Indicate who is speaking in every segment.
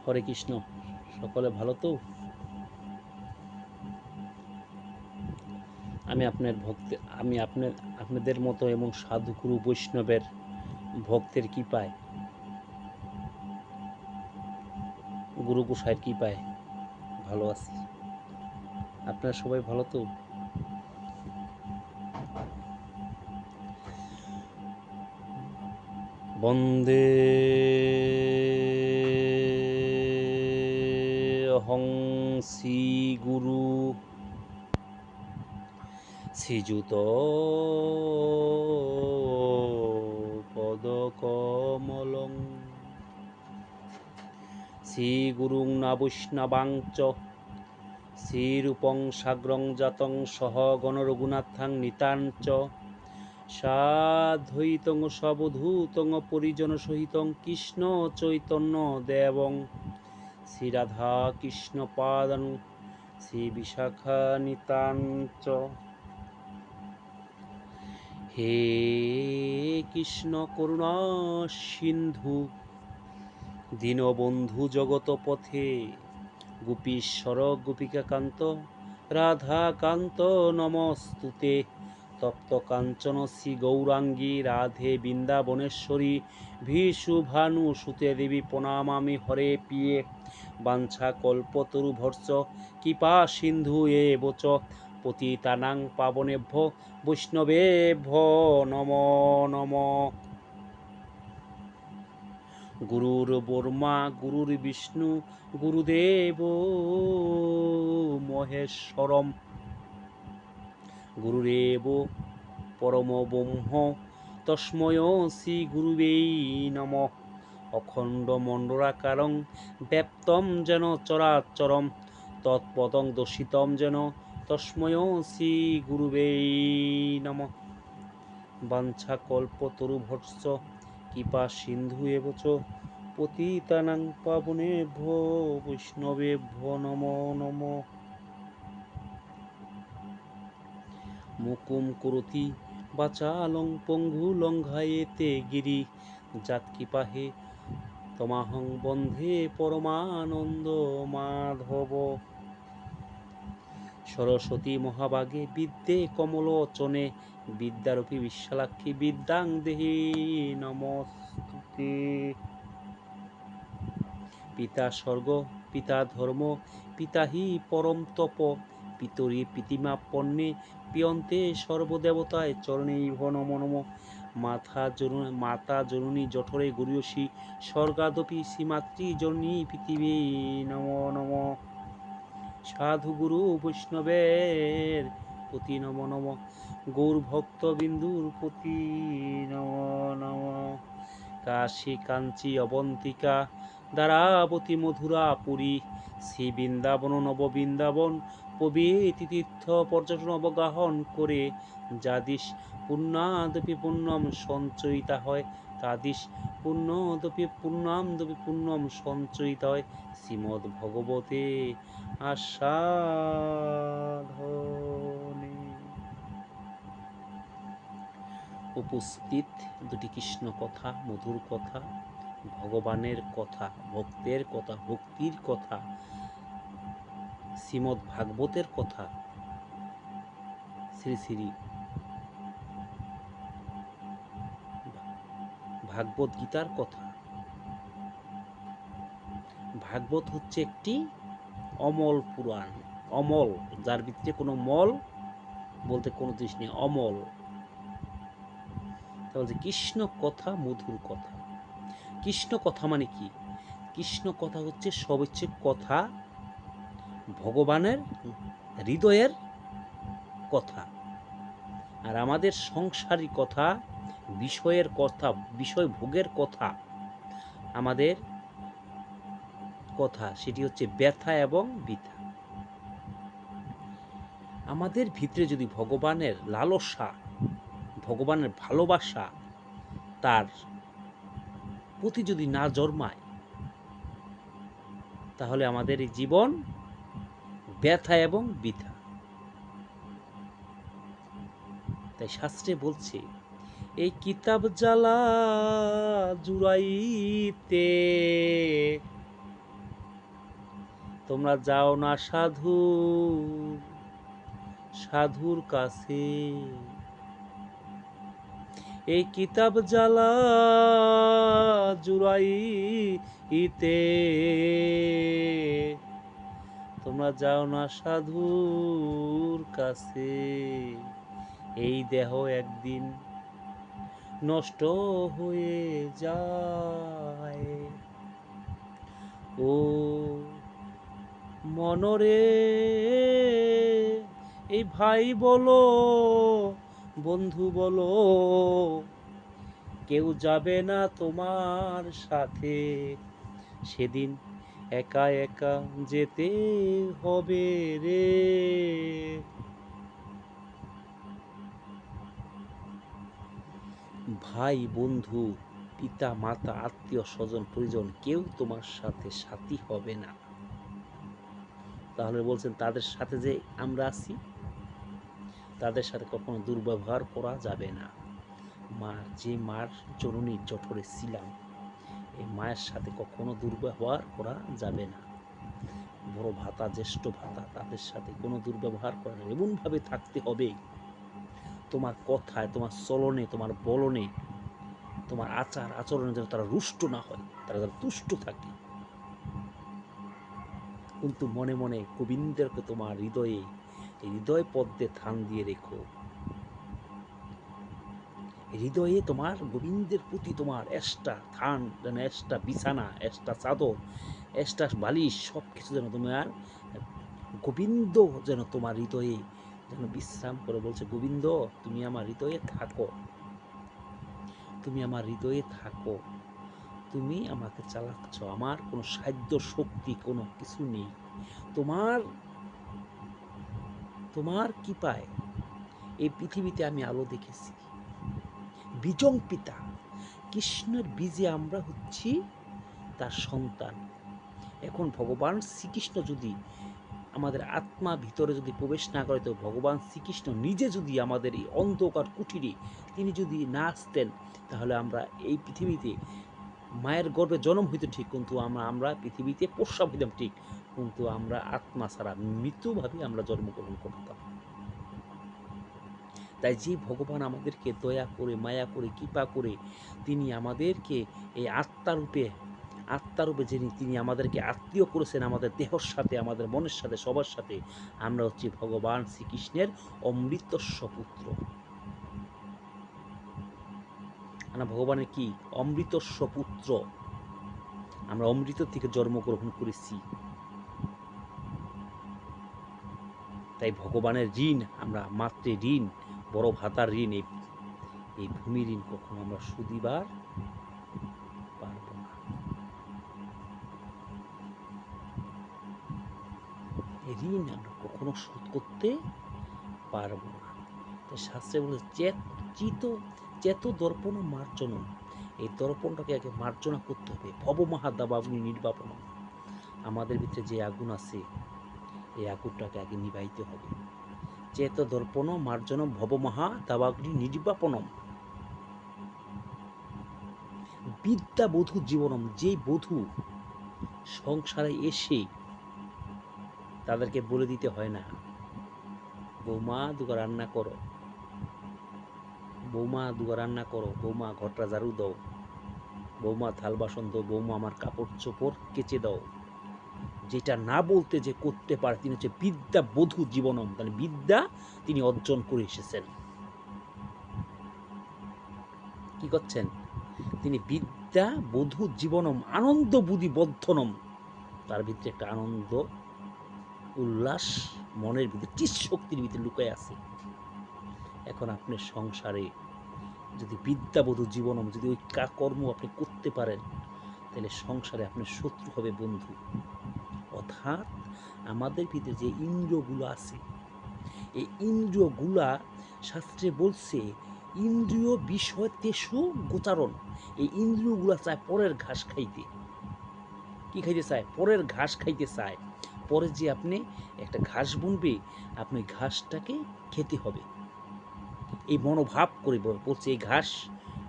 Speaker 1: হরে কৃষ্ণ। সকলে ভালো তো? আমি আপনাদের মতো এবং সাধুগুরু বৈষ্ণবের ভক্তের কৃপায়, গুরু গোসাইয়ের কৃপায় ভালো আছি। আপনারা সবাই ভালো তো? বন্দে হং শ্রী গুরু শ্রীযুত পদকমলং শ্রীগুরুং না বৈষ্ণবাংচ শ্রীরূপং সাগ্রং জাতং সহ গণ রঘুনাথাং নিতাঞ্চ সাদ্বৈতং সবধূতং পরিজন সহিতং কৃষ্ণ চৈতন্য দেবং শ্রীরাধা কৃষ্ণ পাদং শ্রী বিশাখা নিতাঞ্চ। হে কৃষ্ণ করুণা সিন্ধু দীনবন্ধু জগৎপথে গোপীশ্বর গোপিকাকান্ত রাধাকান্ত নমস্তুতে। তপ্ত কাঞ্চন শ্রী গৌরাঙ্গী রাধে বৃন্দাবনেশ্বরী ভীষুভানু সুতে দেবী প্রণামামি হরে পিয়ে বাঞ্ছা কল্পতরুভর্ষ কৃপা সিন্ধু এবচ পতিতানাং পাবনেভ্যো বৈষ্ণবেভ্যো নমো নমঃ। গুরুর ব্রহ্মা গুরুর বিষ্ণু গুরুদেব মহেশ্বরম গুরুরেব পরম ব্রহ্ম তস্মৈ শ্রী গুরুবে নমঃ। অখণ্ড মণ্ডলাকারং ব্যাপ্তং যেন চরাচরম তৎপদং দর্শিতং যেন তস্মৈ শ্রী গুরুবে নমঃ। বাঞ্ছাকল্পতরুভর্ষ কৃপা সিন্ধু এব চ পতিতানাং পাবনেভ্যো বৈষ্ণবেভ্যো নমো নমঃ। মুকুম করোতি বাচালং পঙ্গু লঙ্ঘায়েতে গিরি জাৎকৃপাহে তমাহং বন্ধে পরমানন্দ মাধব। সরস্বতী মহাভাগে বিদ্যে কমলোচনে বিদ্যারূপী বিশালাক্ষী বিদ্যাং দেহি নমস্তুতে। পিতা স্বর্গ পিতা ধর্ম পিতা হি পরম তপ পিতরি প্রীতিমাপন্নে পিয়ন্তে সর্বদেবতায় চরণেইভ নমো নমঃ। মাতা জননী জঠরে গরীয়সী স্বর্গাদপি শ্রীমাতৃ জননী পৃথিবী নমো নমঃ। সাধু গুরু বৈষ্ণবের প্রতি নমো নমঃ। গৌর ভক্ত বিন্দুর প্রতি নমো নমঃ। কাশী কাঞ্চী অবন্তিকা দ্বারাবতী মধুরা পুরী শ্রী বৃন্দাবন নববৃন্দাবন প্রভৃতি তীর্থ পর্যটন অবগাহন করে যাদিশ পুণ্যাদপি পুণ্যম সঞ্চয়িতা হয় তাদিশ পুণ্যাদপি পুণ্যম সঞ্চয়িতা হয় শ্রীমদ্ ভগবতে আস্বাদনে। উপস্থিত দুটি কৃষ্ণ কথা, মধুর কথা, ভগবানের কথা, ভক্তের কথা, ভক্তির কথা, শ্রীমদ্ ভাগবতের কথা, শ্রী শ্রী ভাগবত গীতার কথা। ভাগবত হচ্ছে একটি অমল পুরাণ, অমল, যার ভিতরে কোনো মল বলতে কোনো জিনিস নেই, অমল। তাহলে কৃষ্ণ কথা, মধুর কথা। কৃষ্ণ কথা মানে কি? কৃষ্ণ কথা হচ্ছে সব হচ্ছে কথা, ভগবানের হৃদয়ের কথা। আর আমাদের সংসারী কথা, বিষয়ের কথা, বিষয় ভোগের কথা, আমাদের কথা সেটি হচ্ছে ব্যথা এবং বৃথা। আমাদের ভিতরে যদি ভগবানের লালসা, ভগবানের ভালোবাসা তার প্রতি যদি না জন্মায়, তাহলে আমাদের এই জীবন ব্যথা এবং বৃথা। তাই শাস্ত্রে বলছে, এই কিতাব জ্বালা জুড়াইতে তোমরা যাও না সাধুর কাছে, এই কিতাব জ্বালা জুড়াইতে, তোমরা যাও না সাধুর কাছে, এই দেহ একদিন নষ্ট হয়ে যায়। ও মনরে, এই ভাই বলো বন্ধু বলো, কেউ যাবে না তোমার সাথে, সেদিন একা একা যেতে হবে রে। ভাই বন্ধু পিতা মাতা আত্মীয় স্বজন পরিজন কেউ তোমার সাথে সাথী হবে না। তাহলে বলছেন তাদের সাথে যে আমরা আছি, তাদের সাথে কখনো দুর্ব্যবহার করা যাবে না। মার জননীর জঠরে ছিলাম, এই মায়ের সাথে কখনো দুর্ব্যবহার করা যাবে না। বড় ভাতা জ্যেষ্ঠ ভাতা তাদের সাথে কোনো দুর্ব্যবহার করা যাবে, এমনভাবে থাকতে হবে তোমার কথায়, তোমার চলনে, তোমার বলনে, তোমার আচার আচরণে যেন তারা রুষ্ট না হয়, তারা যেন তুষ্ট থাকে। কিন্তু মনে মনে গোবিন্দেরকে তোমার হৃদয় পদ্মে থান দিয়ে রেখো। হৃদয়ে তোমার গোবিন্দের প্রতি তোমার এষ্টা থান, যেন এষ্টা বিছানা, এষ্টা চাদর, এষ্টা বালিশ, সব কিছু যেন তোমার গোবিন্দ যেন তোমার হৃদয়ে যেন বিশ্রাম করে। বলছে গোবিন্দ তুমি আমার হৃদয়ে থাকো, তুমি আমার হৃদয়ে থাকো, তুমি আমাকে চালাচ্ছ, আমার কোনো সাধ্য শক্তি কোনো কিছু নেই, তোমার তোমার কৃপায় এই পৃথিবীতে আমি আলো দেখেছি। বীজং পিতা, কৃষ্ণের বীজে আমরা হচ্ছি তার সন্তান। এখন ভগবান শ্রীকৃষ্ণ যদি আমাদের আত্মা ভিতরে যদি প্রবেশ না করে, তো ভগবান শ্রীকৃষ্ণ নিজে যদি আমাদের এই অন্ধকার কুঠিরে তিনি যদি না আসতেন, তাহলে আমরা এই পৃথিবীতে মায়ের গর্ভে জন্ম হইতো ঠিক, কিন্তু আমরা পৃথিবীতে প্রস্রাব হইতাম ঠিক, কিন্তু আমরা আত্মা ছাড়া মৃত্যুভাবে আমরা জন্মগ্রহণ করতাম। তাই যে ভগবান আমাদেরকে দয়া করে, মায়া করে, কৃপা করে তিনি আমাদেরকে এই আত্মারূপে যিনি তিনি আমাদেরকে আত্মীয় করেছেন, আমাদের দেহর সাথে, আমাদের মনের সাথে, সবার সাথে। আমরা হচ্ছি ভগবান শ্রীকৃষ্ণের অমৃতস্ব পুত্র। আমরা ভগবানের কি অমৃতস্ব পুত্র, আমরা অমৃত থেকে জন্মগ্রহণ করেছি। তাই ভগবানের ঋণ আমরা মাতৃ ঋণ, বড় ভাতার ঋণ, এই ভূমি ঋণ কখনো আমরা শুধিবার পারব না। এই ঋণ আমরা কখনো শোধ করতে পারব না। তাই শাস্ত্রে বলেছে চেত দর্পণ মার্জনম, এই দর্পণটাকে আগে মার্জনা করতে হবে। ভবমহাদাবাগ্নি নির্বাপন, আমাদের ভিতরে যে আগুন আছে এই আগুনটাকে আগে নিভাইতে হবে। চেত দর্পণ মার্জনম ভবমহাদাবাগ্নি নির্বাপনম। বিদ্যা বধূ জীবনম, যে বধূ সংসারে এসে তাদেরকে বলে দিতে হয় না বৌমা দুগা রান্না করো, বৌমা দুগা রান্না করো, বৌমা ঘরটা ঝাড়ু দাও, বৌমা থাল বাসন দাও, বৌমা আমার কাপড় চোপড় কেচে দাও, যেটা না বলতে যে করতে পারে তিনি হচ্ছে বিদ্যা বধূ জীবনম, মানে বিদ্যা তিনি অর্জন করে এসেছেন। কি করছেন তিনি? বিদ্যা বধূ জীবনম আনন্দ বুদ্ধি বদ্ধনম, তার ভিতরে একটা আনন্দ উল্লাস মনের ভিতরে চিৎ শক্তির ভিতরে লুকায় আছে। এখন আপনার সংসারে যদি বিদ্যাবধূ জীবনম, যদি ওই কর্ম আপনি করতে পারেন, তাহলে সংসারে আপনার শত্রু হবে বন্ধু। অর্থাৎ আমাদের ভিতরে যে ইন্দ্রিয়গুলো আছে, এই ইন্দ্রিয়গুলা শাস্ত্রে বলছে ইন্দ্রিয় বিষয় তেসু গোচারণ, এই ইন্দ্রিয়গুলা চায় পরের ঘাস খাইতে। কি খাইতে চায়? পরের ঘাস খাইতে চায়। পরে যে আপনি একটা ঘাস বুনবে, আপনি ঘাসটাকে খেতে হবে, এই মনোভাব করে বলছে এই ঘাস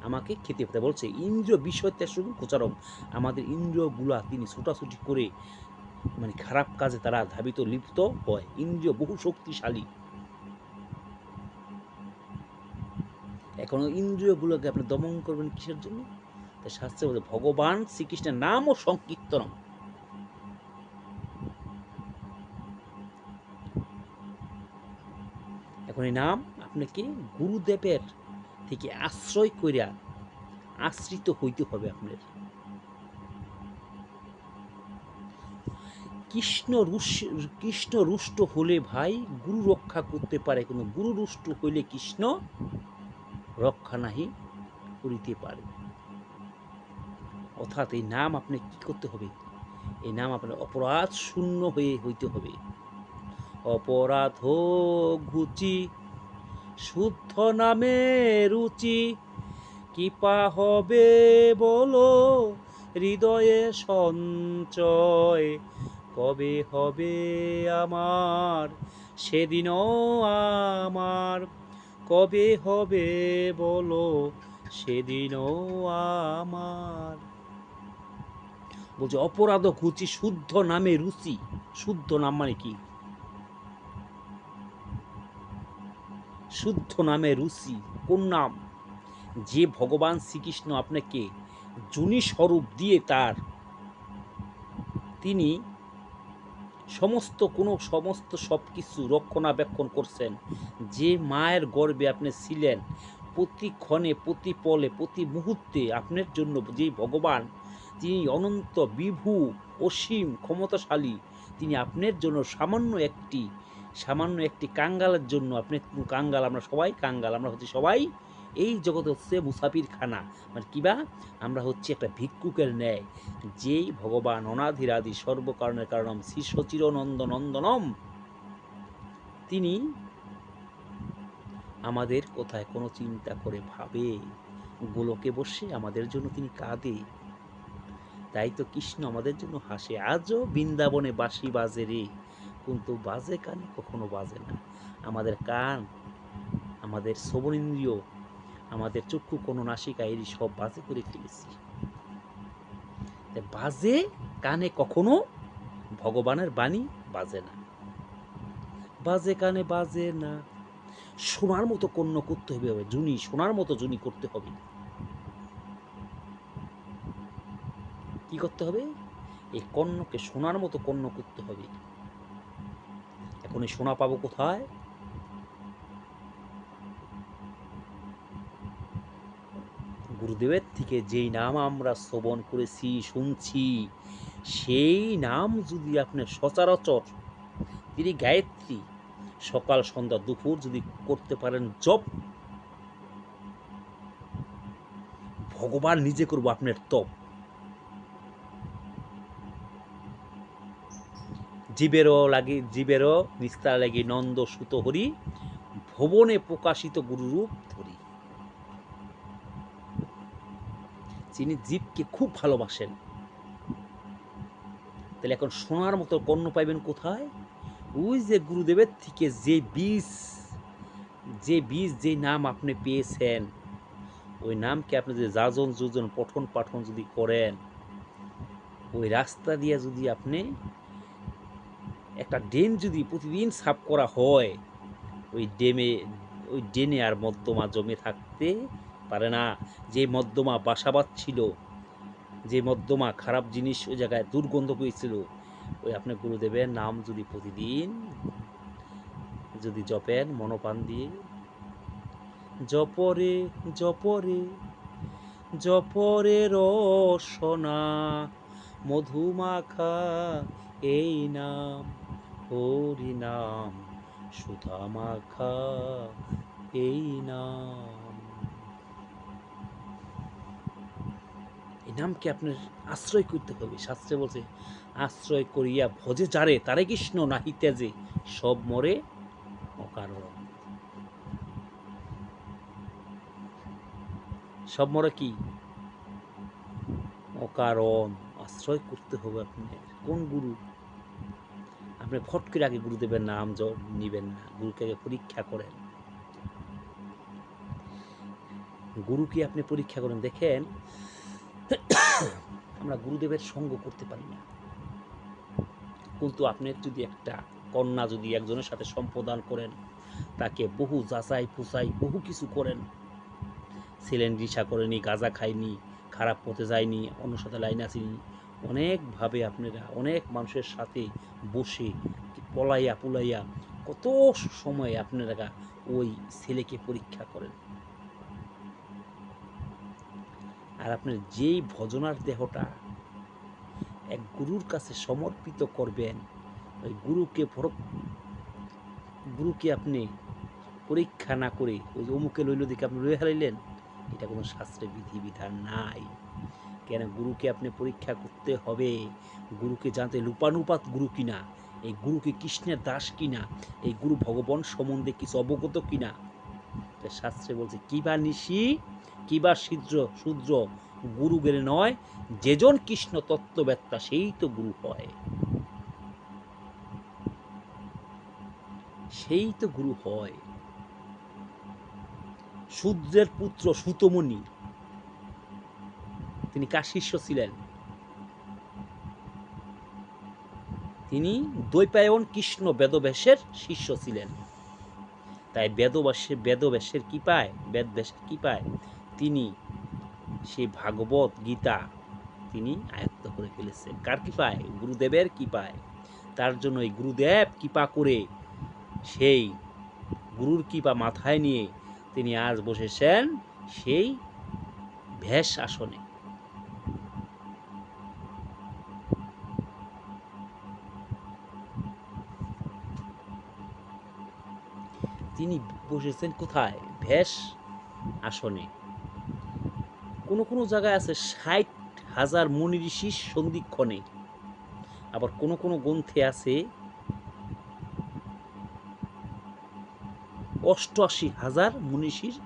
Speaker 1: আমাকে খেতে হবে। বলছে ইন্দ্রিয় বিষয় তেসু গোচারণ, আমাদের ইন্দ্রিয়গুলা তিনি ছোটাছুটি করে মানে খারাপ কাজে তারা ধাবিত লিপ্ত হয়। ইন্দ্রিয় বহু শক্তিশালী। এখন ইন্দ্রিয়গুলোকে আপনি দমন করবেন কিসের জন্য? তাই শাস্ত্রে বলে ভগবান শ্রীকৃষ্ণের নাম ও সংকীর্তন। এখন এই নাম আপনাকে গুরুদেবের থেকে আশ্রয় করিয়া আশ্রিত হইতে হবে আপনার। কৃষ্ণ রুষ্ট হলে ভাই গুরু রক্ষা করতে পারে, কিন্তু গুরু রুষ্ট হইলে কৃষ্ণ রক্ষা নাহি করিতে পারে। অর্থাৎ এই নাম আপনি কি করতে হবে? এই নাম আপনার অপরাধ শূন্য হইতে হবে। অপরাধ ঘুচি শুদ্ধ নামে রুচি, কৃপা হবে বলো হৃদয়ে সঞ্চয়, কবে হবে আমার সেদিনও আমার, কবে হবে বলো সেদিনও আমার। বলছে অপরাধ ঘুচি শুদ্ধ নামে রুচি। শুদ্ধ নাম মানে কি? শুদ্ধ নামে রুচি কোন নাম? যে ভগবান শ্রীকৃষ্ণ আপনাকে যোনি স্বরূপ দিয়ে তিনি সমস্ত সব কিছু রক্ষণাবেক্ষণ করছেন। যে মায়ের গর্ভে আপনি ছিলেন, প্রতি ক্ষণে প্রতি পলে প্রতি মুহূর্তে আপনার জন্য যে ভগবান, তিনি অনন্ত বিভু অসীম ক্ষমতাশালী, তিনি আপনার জন্য সামান্য একটি কাঙ্গালের জন্য, আপনি কাঙ্গাল, আমরা সবাই কাঙ্গাল, আমরা হচ্ছে সবাই এই জগতে হচ্ছে মুসাফির খানা, মানে কিবা আমরা হচ্ছে একটা ভিক্ষুকের ন্যায়। যেই ভগবান অনাধিরাদি সর্বকারণের কারণম শ্রী সচিরনন্দ নন্দনম, তিনি আমাদের কোথায় কোনো চিন্তা করে ভাবে, গোলকে বসে আমাদের জন্য তিনি কাঁদে। তাই তো কৃষ্ণ আমাদের জন্য হাসে। আজও বৃন্দাবনে বাঁশি বাজে রে, কিন্তু বাজে কানে কখনো বাজে না। আমাদের কান, আমাদের শ্রবণেন্দ্রিয়, আমাদের চক্ষু কোন নাসিকা এরই সব বাজে করে ফেলেছি। বাজে কানে কখনো ভগবানের বাণী বাজে না। বাজে কানে বাজে না। সোনার মতো কর্ণ করতে হবে, জুনি সোনার মতো জুনি করতে হবে। কি করতে হবে? এই কর্ণকে সোনার মতো কর্ণ করতে হবে। এখন এই সোনা পাবো কোথায়? গুরুদেবের থেকে যেই নাম আমরা শ্রবণ করেছি, শুনছি, সেই নাম যদি আপনি সচরাচর, তিনি গায়ত্রী সকাল সন্ধ্যা দুপুর যদি করতে পারেন জপ, ভগবান নিজে করবো আপনার তপ। জীবেরও নিস্তার লাগি নন্দ সুত হরি, ভুবনে প্রকাশিত গুরুরূপ ধরি। তিনি জীবকে খুব ভালোবাসেন। তাহলে এখন সোনার মতো কর্ণ পাইবেন কোথায়? ওই যে গুরুদেবের থেকে যে নাম আপনি পেয়েছেন, ওই নামকে আপনি যদি যাজন যোজন পঠন পাঠন যদি করেন, ওই রাস্তা দিয়ে যদি আপনি একটা ড্রেন যদি প্রতিদিন সাফ করা হয়, ওই ড্রেনে আর মদ্যমা জমে থাকতে পারে না। যে মদ্যমা বাসা বাঁধছিল, যে মদ্যমা খারাপ জিনিস ওই জায়গায় দুর্গন্ধ পেয়েছিল, ওই আপনার গুরুদেবের নাম যদি প্রতিদিন যদি জপেন মনোপান দিয়ে, জপরে জপরে জপরে রসনা মধুমাখা এই নাম, হরি নাম সুধা মাখা এই নাম। এই নামকে আপনার আশ্রয় করতে হবে। শাস্ত্রে বলছে আশ্রয় করিয়া ভজে যারে, তারে কৃষ্ণ নাহি ত্যাজে, সব মরে অকারণ। সব মরে কি? অকারণ। আশ্রয় করতে হবে আপনার। কোন গুরু? আপনি ফট করে আগে গুরুদেবের নাম নিবেন না, গুরুকে আগে পরীক্ষা করেন। গুরুকে আপনি পরীক্ষা করেন, দেখেন আমরা গুরুদেবের সঙ্গ করতে পারি না। কিন্তু আপনি যদি একটা কন্যা যদি একজনের সাথে সম্প্রদান করেন, তাকে বহু যাচাই ফুসাই বহু কিছু করেন, ছিলেন রিসা করেনি, গাঁজা খায়নি, খারাপ পথে যায়নি, অন্য সাথে লাইন আসেনি, অনেকভাবে আপনারা অনেক মানুষের সাথে বসে পলাইয়া পুলাইয়া কত সময় আপনারা ওই ছেলেকে পরীক্ষা করেন। আর আপনার যেই ভজনার দেহটা এক গুরুর কাছে সমর্পিত করবেন, ওই গুরুকে আপনি পরীক্ষা না করে ওই যে অমুকে লইল দিকে আপনি লইয়া হারাইলেন, এটা কোনো শাস্ত্রে বিধিবিধান নাই। কেন গুরুকে আপনি পরীক্ষা করতে হবে, গুরুকে জানতে লুপানুপাত গুরু কিনা, এই গুরুকে কৃষ্ণের দাস কিনা, এই গুরু ভগবান সম্বন্ধে কিছু অবগত কিনা। শাস্ত্রে বলছে কিবা নিশি কিবা শূদ্র গুরু গেলে নয়, যেজন কৃষ্ণ তত্ত্ববেত্তা সেই তো গুরু হয়, সেই তো গুরু হয়। শূদ্রের পুত্র সুতমণি, তিনি কার শিষ্য ছিলেন? তিনি দ্বৈপায়ন কৃষ্ণ বেদব্যাসের শিষ্য ছিলেন। তাই বেদব্যাসের কৃপায় তিনি সেই ভাগবত গীতা তিনি আয়ত্ত করে ফেলেছেন। কার কৃপায়? গুরুদেবের কৃপায়। তার জন্য এই গুরুদেব কৃপা করে সেই গুরুর কৃপা মাথায় নিয়ে তিনি আজ বসেছেন সেই ভ্যাস আসনে। তিনি বসেছেন কোথায়? ভ্যাস আসনে। কোনো কোনো জায়গায় আছে ৬০,০০০ মুনি ঋষির সন্ধিক্ষণে, আবার কোনো কোনো গ্রন্থে আছে ৮৮,০০০ মনীষীর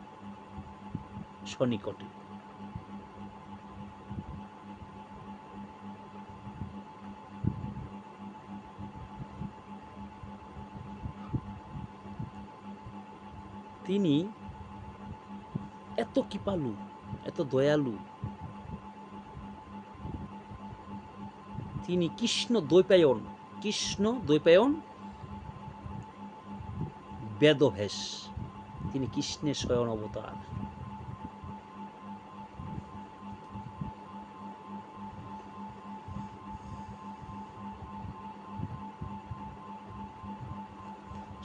Speaker 1: সনিকটে। তিনি এত কৃপালু, এত দয়ালু, তিনি কৃষ্ণ দ্বৈপায়ন বেদভেষ, তিনি কৃষ্ণের স্বয়ং অবতার।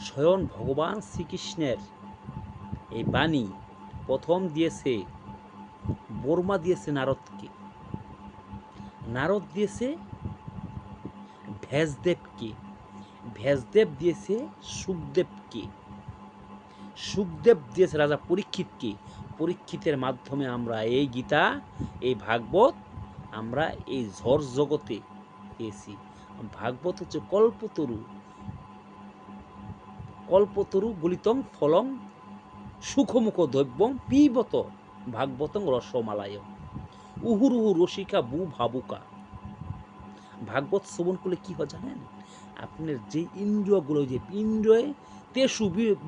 Speaker 1: স্বয়ং ভগবান শ্রীকৃষ্ণের এই বাণী প্রথম দিয়েছে বর্মা, দিয়েছে নারদকে, নারদ দিয়েছে ভ্যাসদেবকে, ভ্যাসদেব দিয়েছে সুখদেবকে, সুখদেব দিয়েছে রাজা পরীক্ষিতকে, পরীক্ষিতের মাধ্যমে আমরা এই গীতা, এই ভাগবত আমরা এই ঝড় জগতে পেয়েছি। ভাগবত হচ্ছে কল্পতরু, কল্পতরু গলিতং ফলং সুখমুখ দৈব্যং পিবত ভাগবতং রসমালায় উহুরুহু রসিকা বু ভাবুকা। ভাগবত শ্রবণ করলে কি হয় জানেন? আপনার যে ইন্দ্রিয়গুলো, যে ইন্দ্রিয় তেসু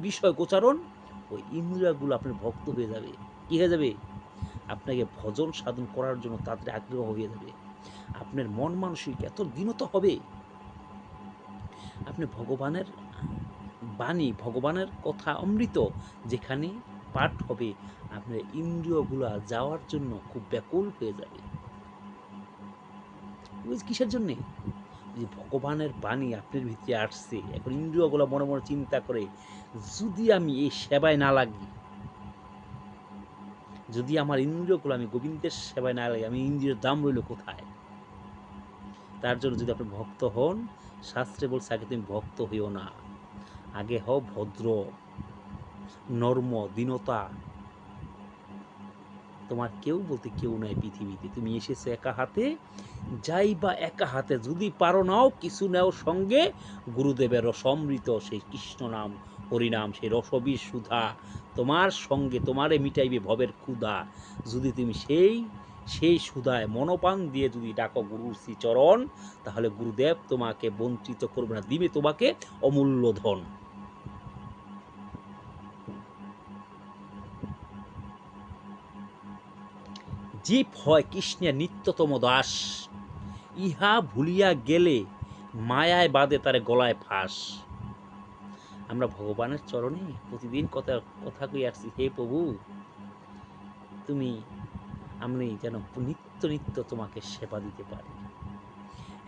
Speaker 1: বিষয় গোচারণ, ওই ইন্দ্রিয়গুলো আপনার ভক্ত হয়ে যাবে। কি হয়ে যাবে? আপনাকে ভজন সাধন করার জন্য তাদের আগ্রহ হয়ে যাবে। আপনার মন মানসিক এত দীনতা হবে, আপনি ভগবানের বাণী, ভগবানের কথা অমৃত যেখানে পাঠ হবে, আপনার ইন্দ্রিয়গুলা যাওয়ার জন্য খুব ব্যাকুল হয়ে যাবে। কিসের জন্যে? যে ভগবানের বাণী আপনার ভিতরে আসছে, এখন ইন্দ্রিয়গুলো মনে মনে চিন্তা করে, যদি আমি এই সেবায় না লাগি, যদি আমার ইন্দ্রিয়গুলো আমি গোবিন্দের সেবায় না লাগি, আমি ইন্দ্রিয়ের দাম রইল কোথায়? তার জন্য যদি আপনি ভক্ত হন, শাস্ত্রে বলছে আগে তুমি ভক্ত হইও না, আগে হও ভদ্র, নর্ম, দীনতা। তোমার কেউ বলতে কেউ নাই পৃথিবীতে, তুমি এসেছো একা হাতে, যাই বা একা হাতে, যদি পারো নাও কিছু নাও সঙ্গে, গুরুদেবের রসমৃত সেই কৃষ্ণ নাম হরিনাম, সেই রসবীর সুধা তোমার সঙ্গে, তোমারে মিটাইবে ভবের ক্ষুধা। যদি তুমি সেই সুধায় মনপান দিয়ে যদি ডাকো গুরুর শ্রীচরণ, তাহলে গুরুদেব তোমাকে বঞ্চিত করবে না, দিবে তোমাকে অমূল্য ধন। জীব হয় কৃষ্ণের নিত্যতম দাস, ইহা ভুলিয়া গেলে মায়ায় বাঁধে তারে গলায় ফাঁস। আমরা ভগবানের চরণে প্রতিদিন কথা কথা কই আসছি, হে প্রভু তুমি, আমি যেন নিত্য নিত্য তোমাকে সেবা দিতে পারি।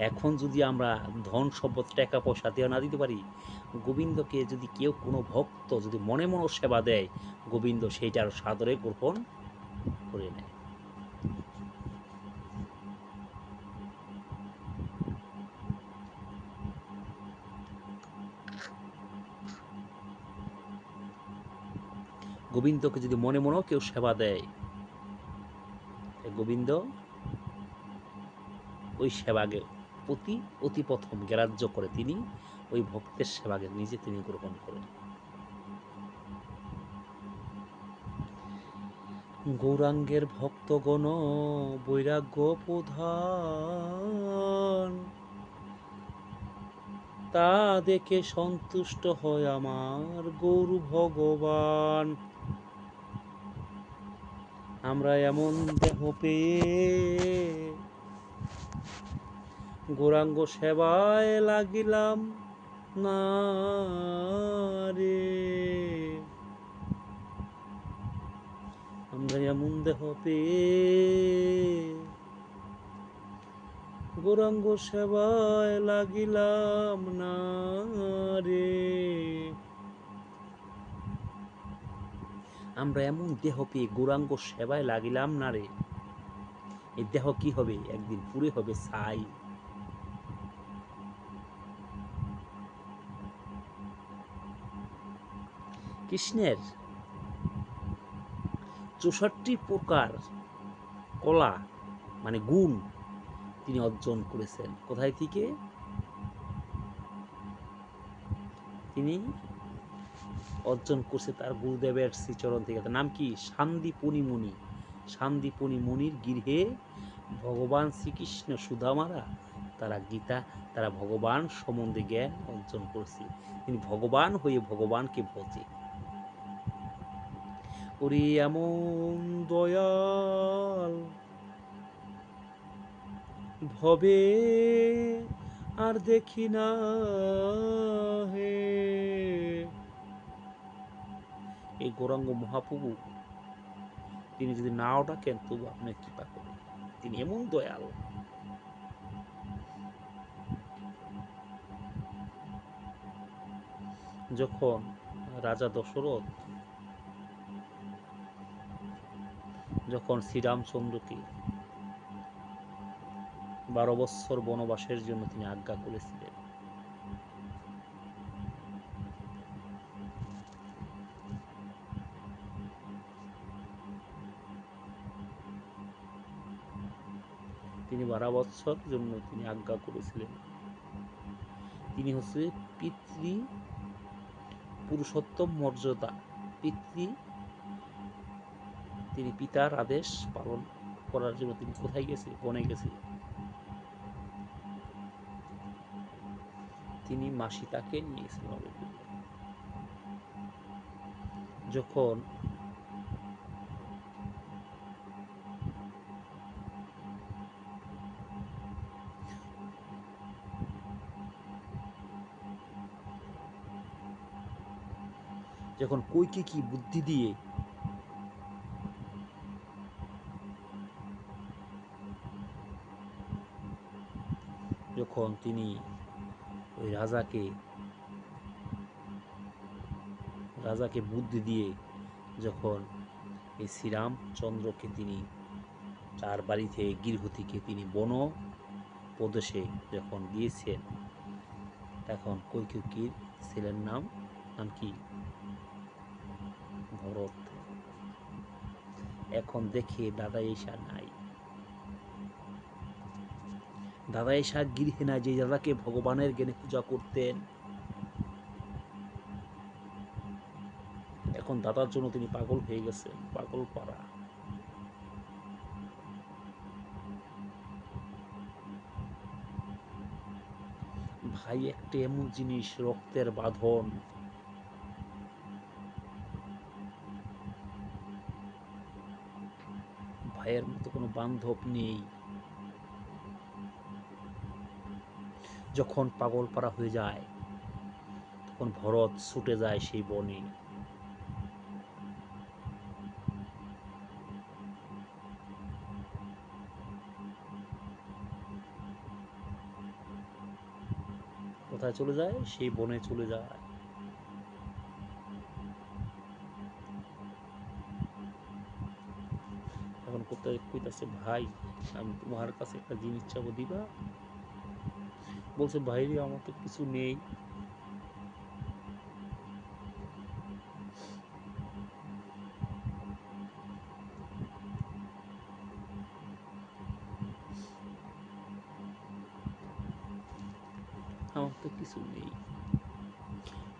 Speaker 1: এখন যদি আমরা ধন সম্পদ টাকা পয়সা দেওয়া না দিতে পারি, গোবিন্দকে যদি কেউ কোনো ভক্ত যদি মনে মনে সেবা দেয়, গোবিন্দ সেইটা আরো সাদরে গ্রহণ করে নেয়। গোবিন্দকে যদি মনে মনেও কেউ সেবা দেয়, গোবিন্দ ওই সেবাকে অতি প্রথম গ্রাহ্য করে তিনি ওই ভক্তের সেবাকে নিজে তিনি গ্রহণ করেন। গৌরাঙ্গের ভক্তগণ বৈরাগ্য প্রধান, তা দেখে সন্তুষ্ট হয় আমার গৌর ভগবান। আমরা এমন দেহ পেয়ে গৌরাঙ্গ সেবায় লাগিলাম না রে। আমরা এমন দেহ পেয়ে গৌরাঙ্গ সেবায় লাগিলাম না রে। আমরা এমন দেহ পেয়ে গৌরাঙ্গ সেবায় লাগিলাম না রে। এই দেহ কি হবে? একদিন পুড়ে হবে ছাই। কৃষ্ণের ৬৪ প্রকার কলা মানে গুণ তিনি অর্জন করেছেন। কোথায় থেকে? তিনি অর্জন করছে তার গুরুদেবের শ্রীচরণ থেকে। তার নাম কি? শান্তিপুনি মুনি। শান্তিপুনি মুনির গৃহে ভগবান শ্রীকৃষ্ণ সুদামারা তারা গীতা, তারা ভগবান সম্বন্ধে জ্ঞান অর্জন করছে। তিনি ভগবান হয়ে ভগবানকে ভজে। ওরে এমন দয়াল ভবে আর দেখি না হে। এই গৌরাঙ্গ মহাপ্রভু তিনি যদি নাও ডাকেন তবু আপনার কৃপা করবেন। তিনি এমন দয়াল। যখন রাজা দশরথ যখন শ্রীরামচন্দ্রকে ১২ বৎসর বনবাসের জন্য তিনি আজ্ঞা করেছিলেন, তিনি ১২ বৎসর জন্য তিনি আজ্ঞা করেছিলেন। তিনি হচ্ছে পিতৃ পুরুষোত্তম মর্যাদা, পিতৃ তিনি পিতার আদেশ পালন করার জন্য তিনি কোথায় গেছে? বনে গেছে। তিনি মা সীতাকে নিয়েছিলেন অলরেডি। যখন যখন কৈকেয়ী বুদ্ধি দিয়ে যখন তিনি ওই রাজাকে বুদ্ধি দিয়ে যখন এই শ্রীরামচন্দ্রকে তিনি তার বাড়ি থেকে গৃহ থেকে তিনি বন প্রদেশে যখন গিয়েছেন, তখন কৈকেয়ীর ছেলের নাম নাম কি? ভরত। এখন দেখে দাদা এসা নাই, দাদা এসা গৃহে নাই, যে দাদাকে ভগবানের জ্ঞানে পূজা করতেন। এখন দাদার জন্য তিনি পাগল হয়ে গেছেন, পাগল পাড়া। ভাই একটা এমন জিনিস, রক্তের বাঁধন। ভাইয়ের মতো কোনো বান্ধব নেই। যখন পাগলপাড়া হয়ে যায় তখন ভরত ছুটে যায় সেই বনে। কোথায় চলে যায়? সেই বনে চলে যায়। এখন কোথায় কইতাছে, ভাই আমি তোমার কাছে একটা জিনিস চাবো, দিবা? বলছে, ভাই রে আমার তো কিছু নেই। আমার তো কিছু নেই,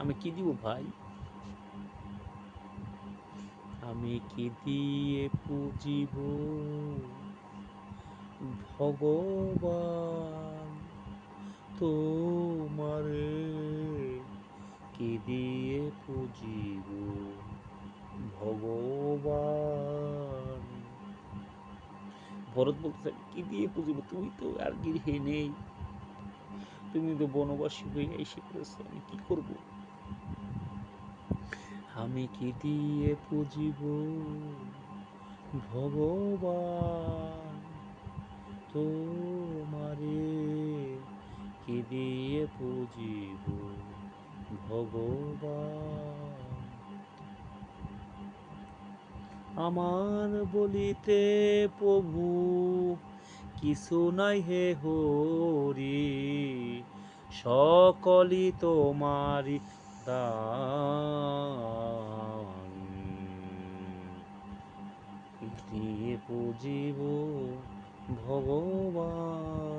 Speaker 1: আমি কি দিব ভাই? আমি কি দিয়ে পুজিব ভগবান তোমারে, কি দিয়ে পুজিব ভগবান। ভরত বলতেছে, আমি কি দিয়ে পুজিব? তুমি তো আর গৃহে নেই, তুমি তো বনবাসী হয়ে এসে পড়েছো, আমি কি করব? আমি কি দিয়ে পুজিব ভগবান তোমারে, কি দিয়ে পুজিব ভগবান। আমার বলিতে প্রভু কিছু নাই হে হরি, সকলই তোমারি দান, কি দিয়ে পুজিব ভগবান।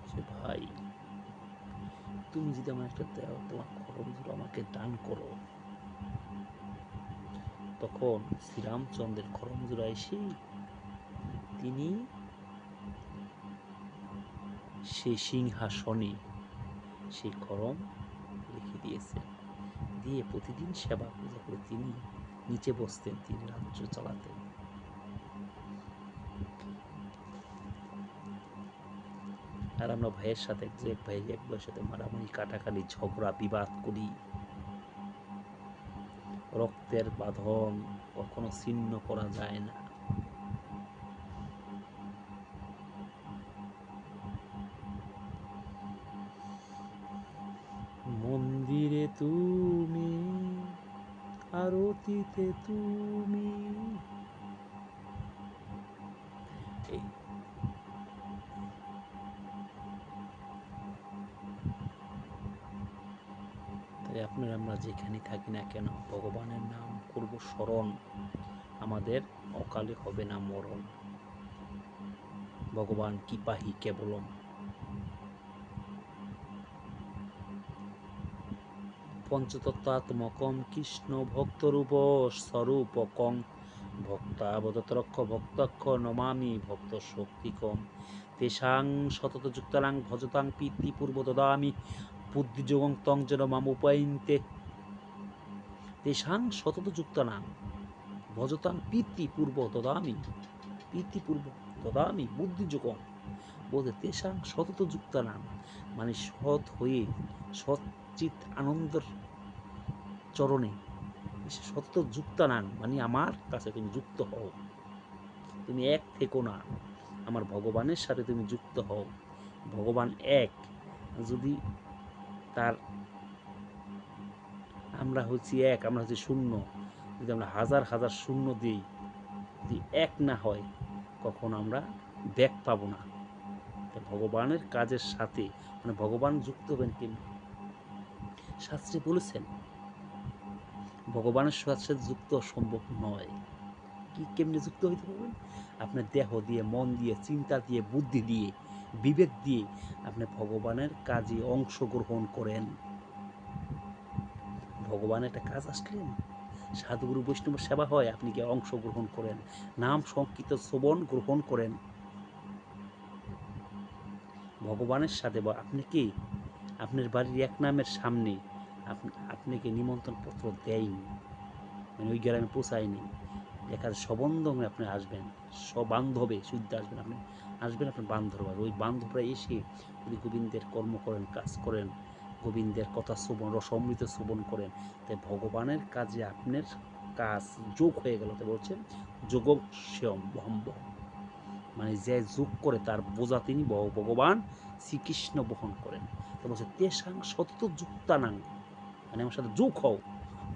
Speaker 1: সে ভাই, তুমি যদি আমার একটা দেও, তোমার খরমজোড়া আমাকে দান করো। তখন শ্রীরামচন্দ্রের খরমজোড়া এসে তিনি সেই সিংহাসনে সেই খরম রেখে দিয়েছেন, দিয়ে প্রতিদিন সেবা পূজা করে তিনি নিচে বসতেন, তিনি রাজ্য চালাতেন। আর আমরা ভাইয়ের সাথে এক ভাই এক ভাইয়ের সাথে মারামারি কাটাকাটি ঝগড়া বিবাদ করি, রক্তের বাঁধন কখনো ছিন্ন করা যায় না। মন্দিরে তুমি, আরতিতে তুমি, এই তাই আপনার আমরা যেখানে থাকি না কেন ভগবানের নাম করব স্মরণ, আমাদের অকালে হবে না মরণ। ভগবান কি পাহি কেবলম। পঞ্চতত্ত্বাত্মকম কৃষ্ণ ভক্তরূপ স্বরূপকং ভক্তাবদতরক্ষ ভক্তক্ষ নমামি ভক্ত শক্তিকম, তেষাং সতত যুক্তানাং ভজতাং প্রীতি পূর্ব দদামি বুদ্ধিযোগং তং যেন মাম উপায়ন্তে, তেষাং সতত যুক্তানাং ভজতাং প্রীতি পূর্ব দদামি, প্রীতিপূর্ব দদামি বুদ্ধিযোগং, বলতে তেষাং সতত যুক্তানাং মানে সৎ হয়ে সচ্চিত আনন্দের চরণে, সতত যুক্তানাং মানে আমার কাছে তুমি যুক্ত হও, তুমি এক থেকো না, আমার ভগবানের সাথে তুমি যুক্ত হও। ভগবান এক, যদি তার আমরা হচ্ছি এক, আমরা হচ্ছি শূন্য, যদি আমরা হাজার হাজার শূন্য দিই, যদি এক না হয় কখন আমরা ব্যাক পাবো না। তাই ভগবানের কাজের সাথে মানে ভগবান যুক্ত হবেন কেমনি? শাস্ত্রে বলেছেন ভগবানের সাথে যুক্ত সম্ভব নয়। কি কেমনে যুক্ত হইতে পারবেন? আপনার দেহ দিয়ে, মন দিয়ে, চিন্তা দিয়ে, বুদ্ধি দিয়ে, বিবেক দিয়ে আপনি ভগবানের কাজে অংশগ্রহণ করেন। ভগবানের একটা কাজ আসলেন, সাধুগুরু বৈষ্ণব সেবা হয়, আপনি কি অংশগ্রহণ করেন? নাম সংকীর্তন শ্রবণ গ্রহণ করেন ভগবানের সাথে। বা আপনি কি আপনার বাড়ির এক নামের সামনে আপনাকে নিমন্ত্রণ পত্র দেয়নি, মানে ওই গ্রামে পৌঁছায়নি, লেখা সবন্ধমে আপনি আসবেন, সবান্ধবে শুদ্ধ আসবেন, আপনি আসবেন আপনার বান্ধবরা, ওই বান্ধবরা এসে যদি গোবিন্দের কর্ম করেন, কাজ করেন, গোবিন্দের কথা শ্রবণ, রসমৃত শ্রবণ করেন, তাই ভগবানের কাজে আপনার কাজ যোগ হয়ে গেল। তাই বলছেন যোগস্যম বহম্বহ, মানে যে যোগ করে তার বোঝা তিনি ভগবান শ্রীকৃষ্ণ বহন করেন। তো বলছে তেসাং সতত যুক্তানাং, মানে আমার সাথে যোগ হও,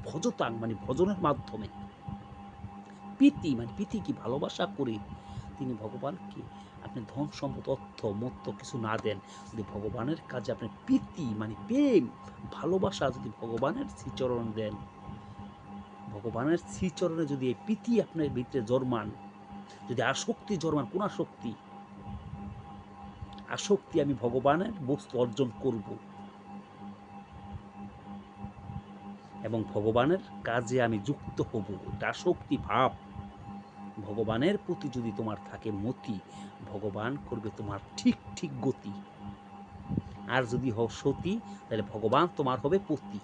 Speaker 1: ভজতাং মানে ভজনের মাধ্যমে, প্রীতি মানে প্রীতি কি ভালোবাসা করে তিনি ভগবানকে, আপনি ধন সম্পদ অর্থ মত্ত কিছু না দেন, যদি ভগবানের কাজে আপনি প্রীতি মানে প্রেম ভালোবাসা যদি ভগবানের শ্রীচরণ দেন, ভগবানের শ্রীচরণে যদি এই প্রীতি আপনার ভিতরে জন্মান, যদি আসক্তি জন্মান, কোন আসক্তি, আসক্তি আমি ভগবানের বস্তু অর্জন করব এবং ভগবানের কাজে আমি যুক্ত হব, এটা আসক্তি ভাব, ভগবানের প্রতি যদি তোমার থাকে মতি, ভগবান করবে তোমার ঠিক ঠিক গতি। আর যদি হও সতী, তাহলে ভগবান তোমার হবে পতি,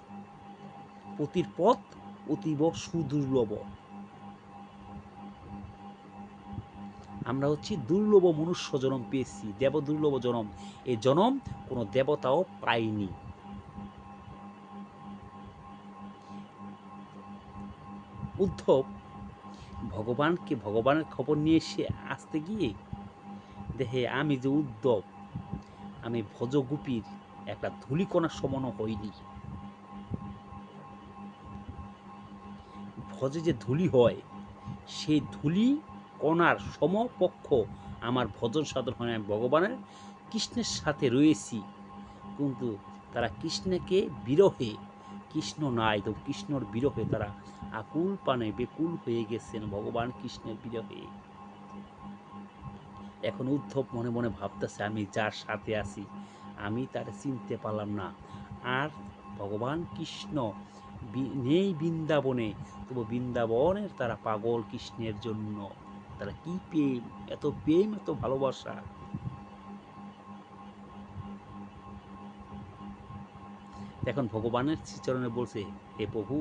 Speaker 1: পতির পথ অতীব সুদুর্লভ। আমরা হচ্ছি দুর্লভ মনুষ্য জনম পেয়েছি, দেব দুর্লভ জনম, এই জনম কোনো দেবতাও পায়নি। উদ্ধব ভগবানকে, ভগবানের খবর নিয়ে এসে আসতে গিয়ে দেখে আমি যে উদ্ধব, আমি ভজগোপীর একটা ধূলিকণার সমানও হইনি। ভজে যে ধূলি হয়, সেই ধূলি কণার সমপক্ষ আমার ভজন সাধন হয়। আমি ভগবানের কৃষ্ণের সাথে রয়েছি, কিন্তু তারা কৃষ্ণকে বিরহে, কৃষ্ণ নাই তো কৃষ্ণর বিরহে তারা আকুল পানে বেকুল হয়ে গেছেন ভগবান কৃষ্ণের বিরহে। এখন উদ্ধব মনে মনে ভাবতেছে আমি যার সাথে আছি আমি তার চিনতে পারলাম না, আর ভগবান কৃষ্ণ নেই বৃন্দাবনে, তবু বৃন্দাবনের তারা পাগল কৃষ্ণের জন্য। তারা কি প্রেম, এত প্রেম, এত ভালোবাসা। এখন ভগবানের শ্রীচরণে বলছে, হে প্রভু,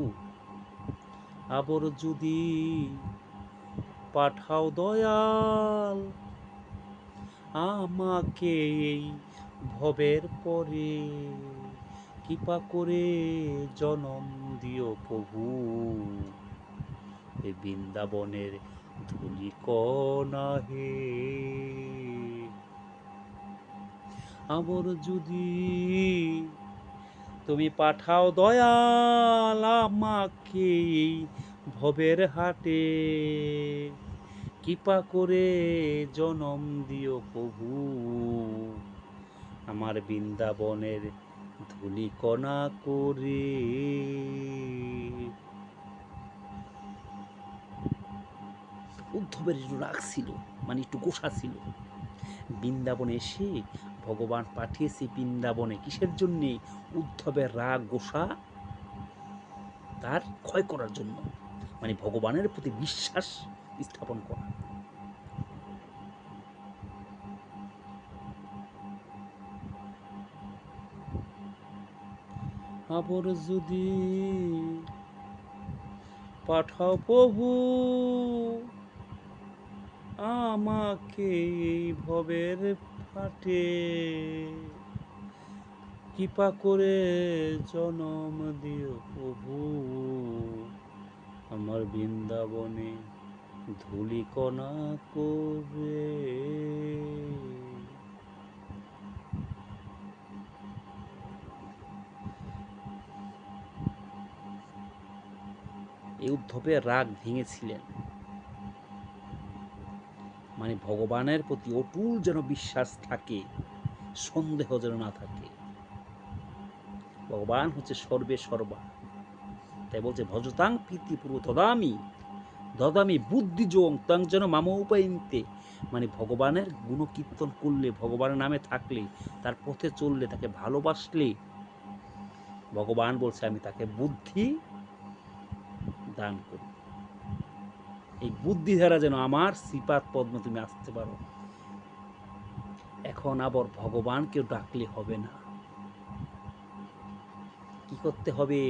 Speaker 1: আবার যদি পাঠাও দয়াল আমাকে এই ভবের পরে, কৃপা করে জনম দিও প্রভু এই বৃন্দাবনের ধূলিকণা হে। আবার যদি তুমি পাঠাও দয়াল আমাকে এই ভবের হাটে, কৃপা করে জনম দিও প্রভু আমার বৃন্দাবনের ধূলিকণা করে। উদ্ধবের একটু রাগ ছিল, মানে একটু গোসা ছিল। বৃন্দাবনে এসে ভগবান পাঠিয়েছে বৃন্দাবনে কিসের জন্যে? উদ্ধবের রাগ গোসা তার ক্ষয় করার জন্য, মানে ভগবানের প্রতি বিশ্বাস স্থাপন করা। আবার যদি পাঠাও প্রভু আমাকে এই ভবের ফাটে, কৃপা করে জনম দিও প্রভু আমার বৃন্দাবনে ধূলিকণা করে। এই উদ্ধবের রাগ ভেঙেছিলেন, মানে ভগবানের প্রতি অটুল যেন বিশ্বাস থাকে, সন্দেহ যেন না থাকে। ভগবান হচ্ছে সর্বে সর্বা, তাই বলছে ভজতাং প্রীতিপুরু তদামি দদামি বুদ্ধি যোগ তাং যেন মাম উপায়ন্তে, মানে ভগবানের গুণকীর্তন করলে, ভগবানের নামে থাকলে, তার পথে চললে, তাকে ভালোবাসলে, ভগবান বলছে আমি তাকে বুদ্ধি দান করি। এই বুদ্ধি দ্বারা যেন আমার শ্রীপাদ পদ্মে তুমি আসতে পারো। এখন আবার ভগবানকেও ডাকলে হবে না, কি করতে হবে?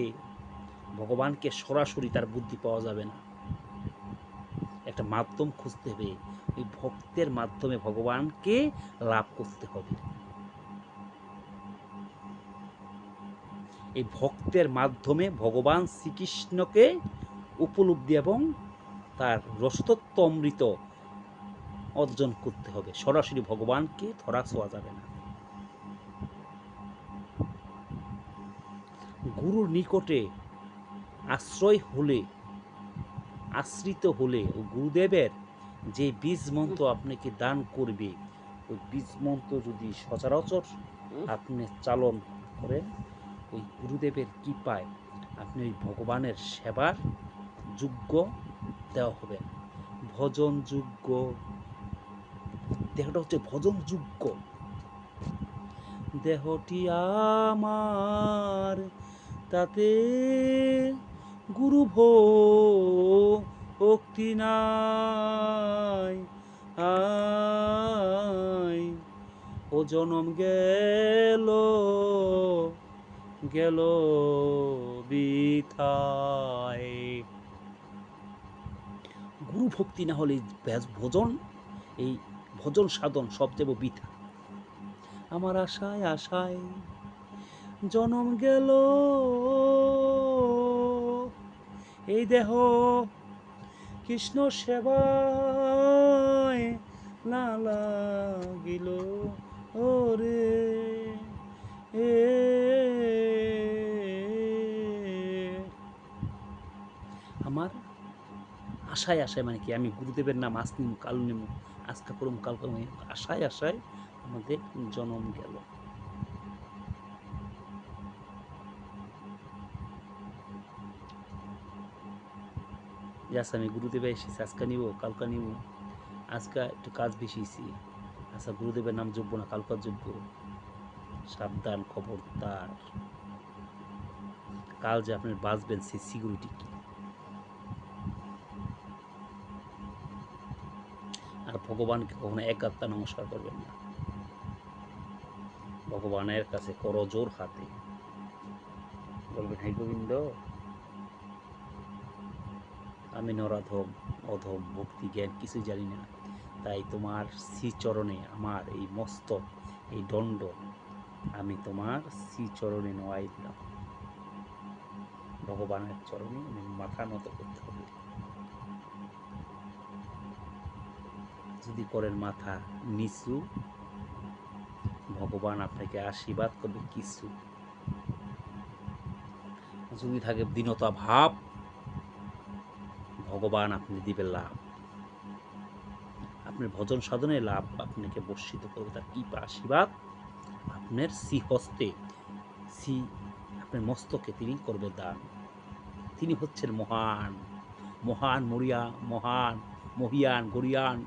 Speaker 1: ভগবানকে সরাসরি তার বুদ্ধি পাওয়া যাবে না, একটা মাধ্যম খুঁজতে হবে। ওই ভক্তের মাধ্যমে ভগবানকে লাভ করতে হবে। এই ভক্তের মাধ্যমে ভগবান শ্রীকৃষ্ণকে উপলব্ধি এবং তার রসতত্ত্ব অমৃত অর্জন করতে হবে। সরাসরি ভগবানকে ধরা ছোঁয়া যাবে না। গুরুর নিকটে আশ্রয় হলে, আশ্রিত হলে ও গুরুদেবের যে বীজ মন্ত্র আপনাকে দান করবে, ওই বীজ মন্ত্র যদি সচরাচর আপনি চালন করেন, ওই গুরুদেবের কৃপায় আপনি ওই ভগবানের সেবার যোগ্য দেওয়া হবেন। ভজন যোগ্য, দেহটা হচ্ছে ভজন যোগ্য। দেহটি আমার, তাতে গুরু ভক্তি নাই। আয় ও জনম গেল গেল বৃথায়। গুরু ভক্তি না হলে ভজন, এই ভজন সাধন সব যাব বৃথা। আমার আশায় আশায় জনম গেল, এই দেহ কৃষ্ণ সেবায় না লাগিল ওরে। আমার আশায় আশায় মানে কি, আমি গুরুদেবের নাম আজ নিমু কাল নিমু, আজকা করুম কাল করুম, আশায় আশায় আমাদের জনম গেল। আমি গুরুদেবে এসেছি, আজকা নিব কালকা নিব, আজকা একটু কাজ বেশিছি, আচ্ছা গুরুদেবের নাম যোগ্য না, কালকা যোগ্য। সাবধান, খবরদার। কাল যে আপনি বাঁচবেন সেই সিকিউরিটি কি? আর ভগবানকে কখনো এক আত্মা নমস্কার করবেন না। ভগবানের কাছে করজোর হাতে বলবেন, হে গোবিন্দ, আমি নরাধম, অধম, ভক্তি জ্ঞান কিছুই জানি না, তাই তোমার শ্রীচরণে আমার এই মস্তক, এই দণ্ড আমি তোমার শ্রীচরণে নোয়াই দিলাম। ভগবানের চরণে মাথা নত করতে হবে। যদি করেন মাথা নিচু, ভগবান আপনাকে আশীর্বাদ করবে কিছু। যদি থাকে দীনতা ভাব, ভগবান আপনি দিবে লাভ। আপনার ভজন সাধনে লাভ আপনাকে বর্ষিত করবে, তার কৃপা আশীর্বাদ আপনার শ্রীহস্তে, শ্রী আপনার মস্তকে তিনি করবে দান। তিনি হচ্ছেন মহান, মহান মরিয়া, মহান মহিয়ান গরিয়ান।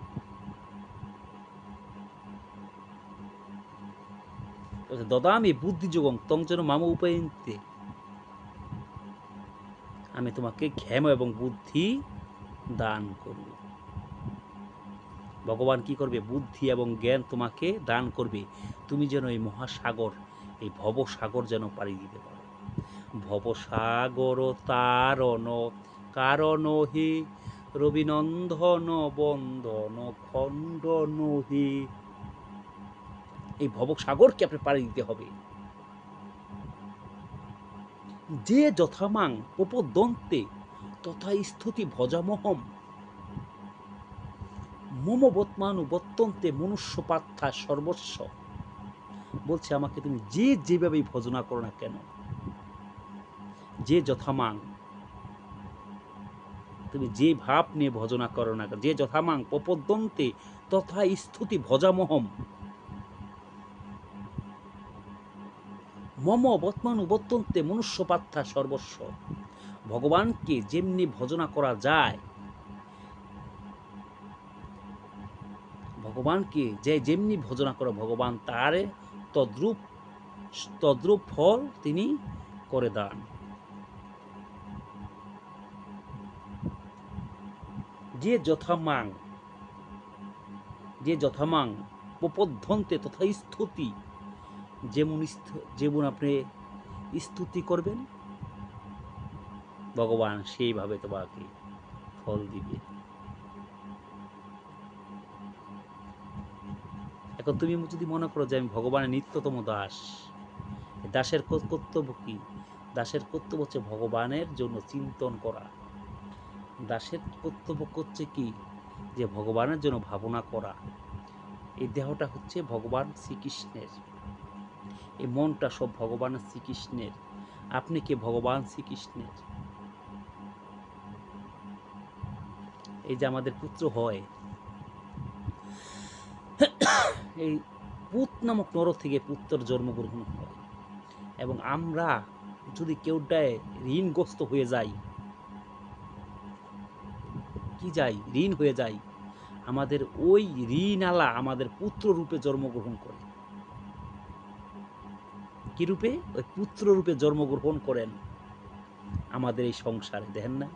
Speaker 1: দদামি বুদ্ধি যোগং তং যেন মাম উপায়ন্তে, আমি তোমাকে ক্ষেম এবং বুদ্ধি দান করব। ভগবান কি করবে? বুদ্ধি এবং জ্ঞান তোমাকে দান করবে, তুমি যেন এই মহাসাগর, এই ভবসাগর যেন পাড়ি দিতে পারো। ভবসাগর তারণ কারণ হে, রবিনন্দন বন্দন খণ্ডন হে। এই ভবসাগরকে আপনি পাড়ি দিতে হবে। যে যথামাং উপদন্তে তথা স্তুতি ভজামহম, মম বত্মানু বত্যন্তে মনুষ্য পার্থা সর্বস্ব। বলছে আমাকে তুমি যে যেভাবেই ভজনা করো না কেন, যে যথামাং, তুমি যে ভাব নিয়ে ভজনা করো না, যে যথামাং প্রপদ্যন্তে তথা স্তুতি ভজামহম, মম বত্মানু বত্যন্তে মনুষ্য পার্থা সর্বস্ব। ভগবানকে যেমনি ভজনা করা যায়, ভগবানকে যে যেমনি ভজনা করে ভগবান তার তদ্রূপ তদ্রূপ ফল তিনি করে দান। যে যথামাং, যে যথামাং প্রপদ্ধন্তে তথা স্তুতি, যেমন যেমন আপনি স্তুতি করবেন ভগবান সেইভাবে তোমাকে ফল দিবে। এখন তুমি যদি মনে করো যে আমি ভগবানের নিত্যতম দাস, দাসের কর্তব্য কি? দাসের কর্তব্য হচ্ছে ভগবানের জন্য চিন্তন করা। দাসের কর্তব্য করছে কি? যে ভগবানের জন্য ভাবনা করা। এই দেহটা হচ্ছে ভগবান শ্রীকৃষ্ণের, এই মনটা সব ভগবান শ্রীকৃষ্ণের। আপনি কি ভগবান শ্রীকৃষ্ণের? এই যে আমাদের পুত্র হয়, এই পুত নামক নর থেকে পুত্রের জন্মগ্রহণ হয়। এবং আমরা যদি কেউটায় ঋণগ্রস্ত হয়ে যাই, কি যাই ঋণ হয়ে যাই, আমাদের ওই ঋণালা আমাদের পুত্র রূপে জন্মগ্রহণ করে। কি রূপে? ওই পুত্র রূপে জন্মগ্রহণ করেন আমাদের এই সংসারে। দেখেন না,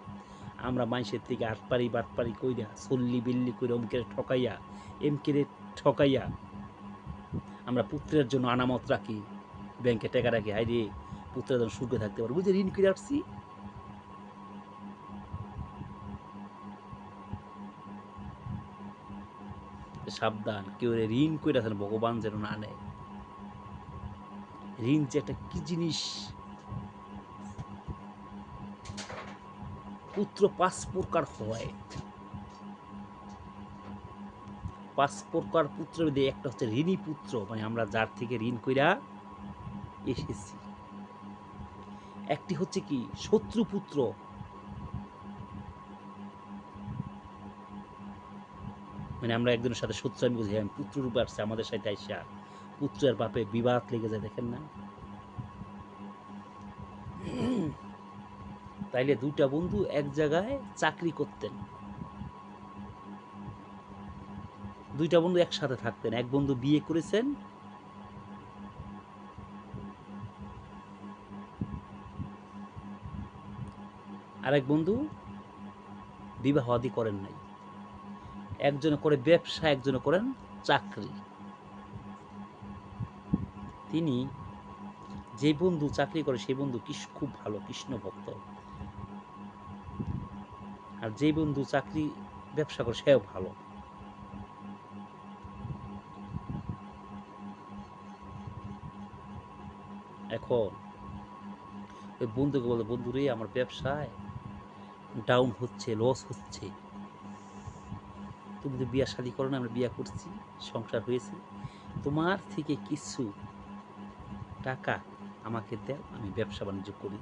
Speaker 1: আমরা মানুষের থেকে আটপারি বাটপারি কইরা সল্লি বিল্লি করে অমকে ঠকাইয়া এমকে ঠকাইয়া আমরা পুত্রের জন্য আনামত রাখি, ব্যাংকে টাকা রাখি, হাই রে পুত্রের জন্য সুখে থাকতে পারবো। বুঝে ঋণ করে আসছি। সাবধান, কেউ ঋণ করে আছেন ভগবান যেন না নেয়। ঋণ যে একটা কি জিনিস। পুত্র 5 প্রকার হয়। 5 প্রকার পুত্রের মধ্যে একটা হচ্ছে ঋণী পুত্র, মানে আমরা যার থেকে ঋণ কইরা এসেছি। একটি হচ্ছে কি শত্রু পুত্র, মানে আমরা একজনের সাথে শত্রু, আমি বুঝি আমি পুত্র রূপে আসছে আমাদের সাথে আইসা পুত্রের বাপে বিবাদ লেগে যায়। দেখেন না, তাইলে দুইটা বন্ধু এক জায়গায় চাকরি করতেন, দুইটা বন্ধু একসাথে থাকতেন। এক বন্ধু বিয়ে করেছেন, আরেক বন্ধু বিবাহ আদি করেন নাই। একজনে করে ব্যবসা, একজনে করেন চাকরি। তিনি যে বন্ধু চাকরি করে সেই বন্ধু খুব ভালো কৃষ্ণ ভক্ত, আর যে বন্ধু চাকরি ব্যবসা করে সেও ভালো। এখন ওই বন্ধুকে বলে, বন্ধু রে আমার ব্যবসায় ডাউন হচ্ছে, লস হচ্ছে, তুমি তো বিয়া শাদী করো না, আমরা বিয়া করছি, সংসার হয়েছে, তোমার থেকে কিছু টাকা আমাকে দাও, আমি ব্যবসা বাণিজ্য করি,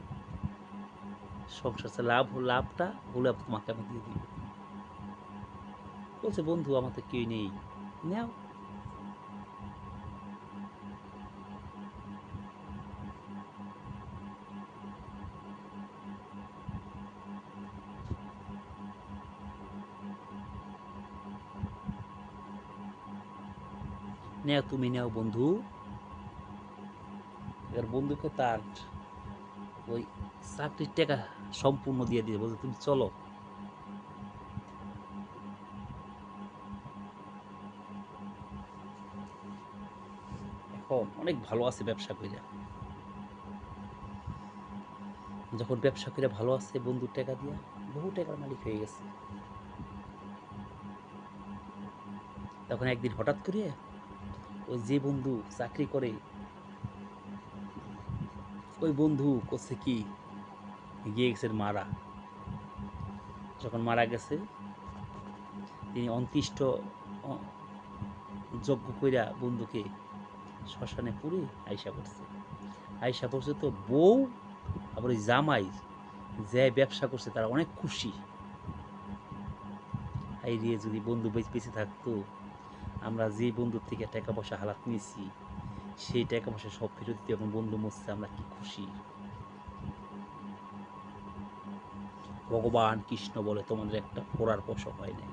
Speaker 1: সংসার লাভটা হলে তোমাকে আমি দিয়ে দিব। বলছে বন্ধু আমার তো কেউ নেই, নাও। নাও তুমি নাও বন্ধু। এবার বন্ধুকে তার ওই চাকরির টাকা সম্পূর্ণ দিয়ে দিয়ে বলছে তুমি চলো। এখন অনেক ভালো আছে ব্যবসা কইরা, যখন ব্যবসা করে ভালো আছে বন্ধুর টাকা দিয়া বহু টাকার মালিক হয়ে গেছে। তখন একদিন হঠাৎ করে ওই যে বন্ধু চাকরি করে ওই বন্ধু করছে কি, গিয়ে গেছেন মারা। যখন মারা গেছে তিনি অন্ত্যেষ্ট যজ্ঞ কইরা বন্ধুকে শ্মশানে পুরে আইসা পড়ছে। আইসা পড়ছে তো বউ আবার ওই জামাই যে ব্যবসা করছে তারা অনেক খুশি। এই দিয়ে যদি বন্ধু বেঁচে থাকতো, আমরা যে বন্ধুর থেকে টাকা পয়সা হালাত নিয়েছি সেই টাকা পয়সা সব ফেরত দিতে, এখন বন্ধু মরছে আমরা কি খুশি। ভগবান কৃষ্ণ বলে তোমাদের একটা ফোড়ার পয়সা হয় নাই,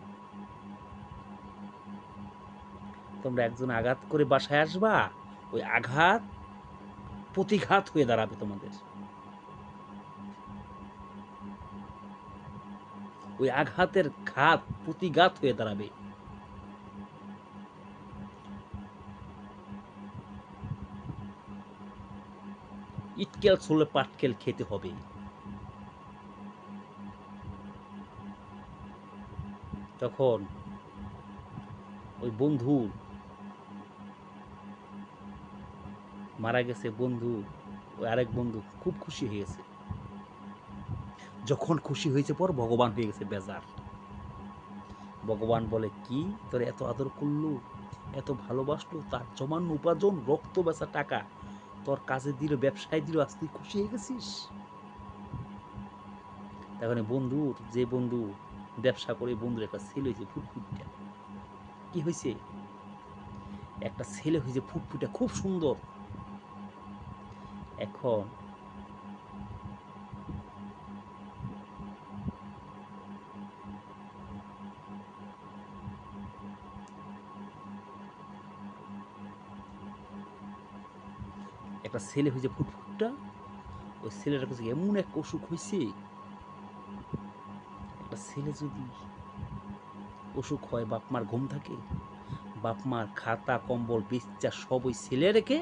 Speaker 1: তোমরা একজন আঘাত করে বাসায় আসবা, ওই আঘাত প্রতিঘাত হয়ে দাঁড়াবে তোমাদের, ওই আঘাতের ঘাত প্রতিঘাত হয়ে দাঁড়াবে। ইটকেল ছুড়লে পাটকেল খেতে হবে। তখন ওই বন্ধু মারা গেছে বন্ধু, ওই আরেক বন্ধু খুব খুশি হয়ে গেছে। যখন খুশি হয়েছে পর ভগবান হয়ে গেছে বেজার। ভগবান বলে কি, তোর এত আদর করলো, এত ভালোবাসলো, তার জমানো উপার্জন রক্ত বেচা টাকা তোর কাজে দিল, ব্যবসায় দিল, আজ তুই খুশি হয়ে গেছিস? তখন বন্ধুর, যে বন্ধু ব্যবসা করে, বন্ধুর একটা ছেলে হয়েছে ফুটফুটটা। কি হয়েছে? একটা ছেলে হয়েছে ফুটফুটে, খুব সুন্দর। এখন একটা ছেলে হয়েছে ফুটফুটটা, ওই ছেলেটার কাছে এমন এক অসুখ হয়েছে, একটা ছেলে যদি অসুখ হয়, বাপ মার ঘুম থাকে, বাপ মার খাতা কম্বল বিচ্ছা সব ওই ছেলে রেখে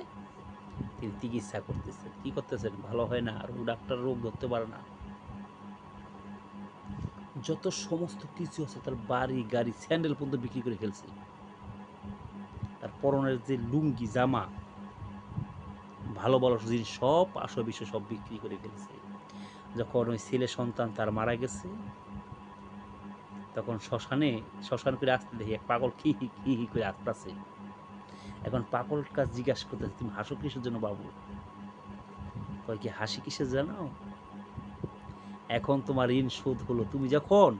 Speaker 1: তিনি চিকিৎসা করতেছেন। কি করতেছেন? ভালো হয় না, আর ও ডাক্তার রোগ ধরতে পারে না। যত সমস্ত কিছু আছে, তার বাড়ি গাড়ি স্যান্ডেল পর্যন্ত বিক্রি করে ফেলছে, তার পরনের যে লুঙ্গি জামা, ভালো ভালো জিনিস সব আসল বিষয় সব বিক্রি করে ফেলছে। যখন ওই ছেলে সন্তান তার মারা গেছে, তখন শ্মশান করে আসতে দেখি এক পাগল হি হি হি হি করে আসতেছে। এখন পাগল কাজ জিজ্ঞাসা করতেছে, তুমি হাসো কিসের জন্য বাবু? কয় কি হাসি কিসের জানো? এখন তোমার ঋণ শোধ হলো। তুমি যখন,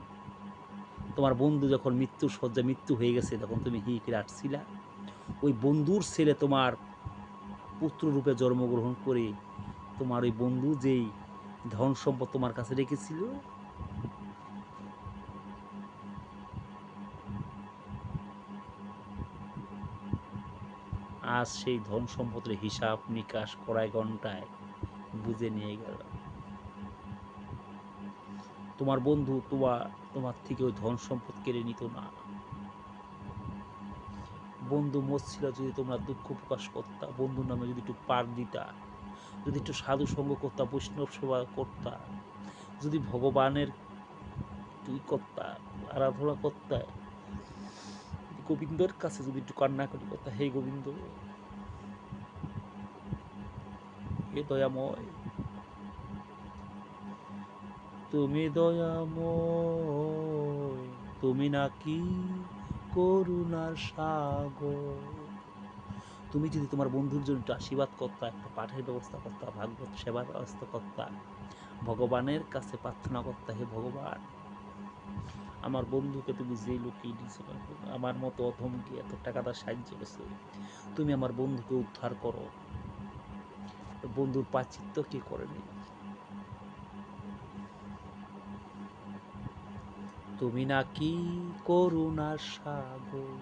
Speaker 1: তোমার বন্ধু যখন মৃত্যুর শয্যায় মৃত্যু হয়ে গেছে, তখন তুমি হি করে আসছিলা, ওই বন্ধুর ছেলে তোমার পুত্র রূপে জন্মগ্রহণ করে, তোমার ওই বন্ধু যেই ধন সম্পদ তোমার কাছে রেখেছিল, আজ সেই ধন সম্পদের হিসাব নিকাশ কড়াই ঘন্টায় বুঝে নিয়ে গেল। তোমার বন্ধু তোমার থেকে ওই ধন সম্পদ কেড়ে নিত না। বন্ধু মরছিল, যদি তোমরা দুঃখ প্রকাশ করতা, বন্ধুর নামে যদি একটু পার দিতা, যদি একটু সাধু সঙ্গ করতা, বৈষ্ণব সেবা করতা, যদি ভগবানের তুই করতা, আরাধনা করতা, গোবিন্দর কাছে যদি একটু কান্নাকাটি করতা, হে গোবিন্দ, হে দয়াময়, তুমি দয়াময়, তুমি নাকি করুণার সাগর, তুমি যদি তোমার বন্ধুর জন্য একটু আশীর্বাদ করতা, একটা পাঠের ব্যবস্থা করতা, ভাগবত সেবার ব্যবস্থা করতা, ভগবানের কাছে প্রার্থনা করতা, হে ভগবান, আমার বন্ধুকে তুমি যে লোকেই দিছো না কেন, আমার মতো অধমকে এত টাকাটা সাহায্য করছে, তুমি আমার বন্ধুকে উদ্ধার করো। বন্ধুর পাচিত্য কে করেনি? তুমি নাকি করুণার সাগর।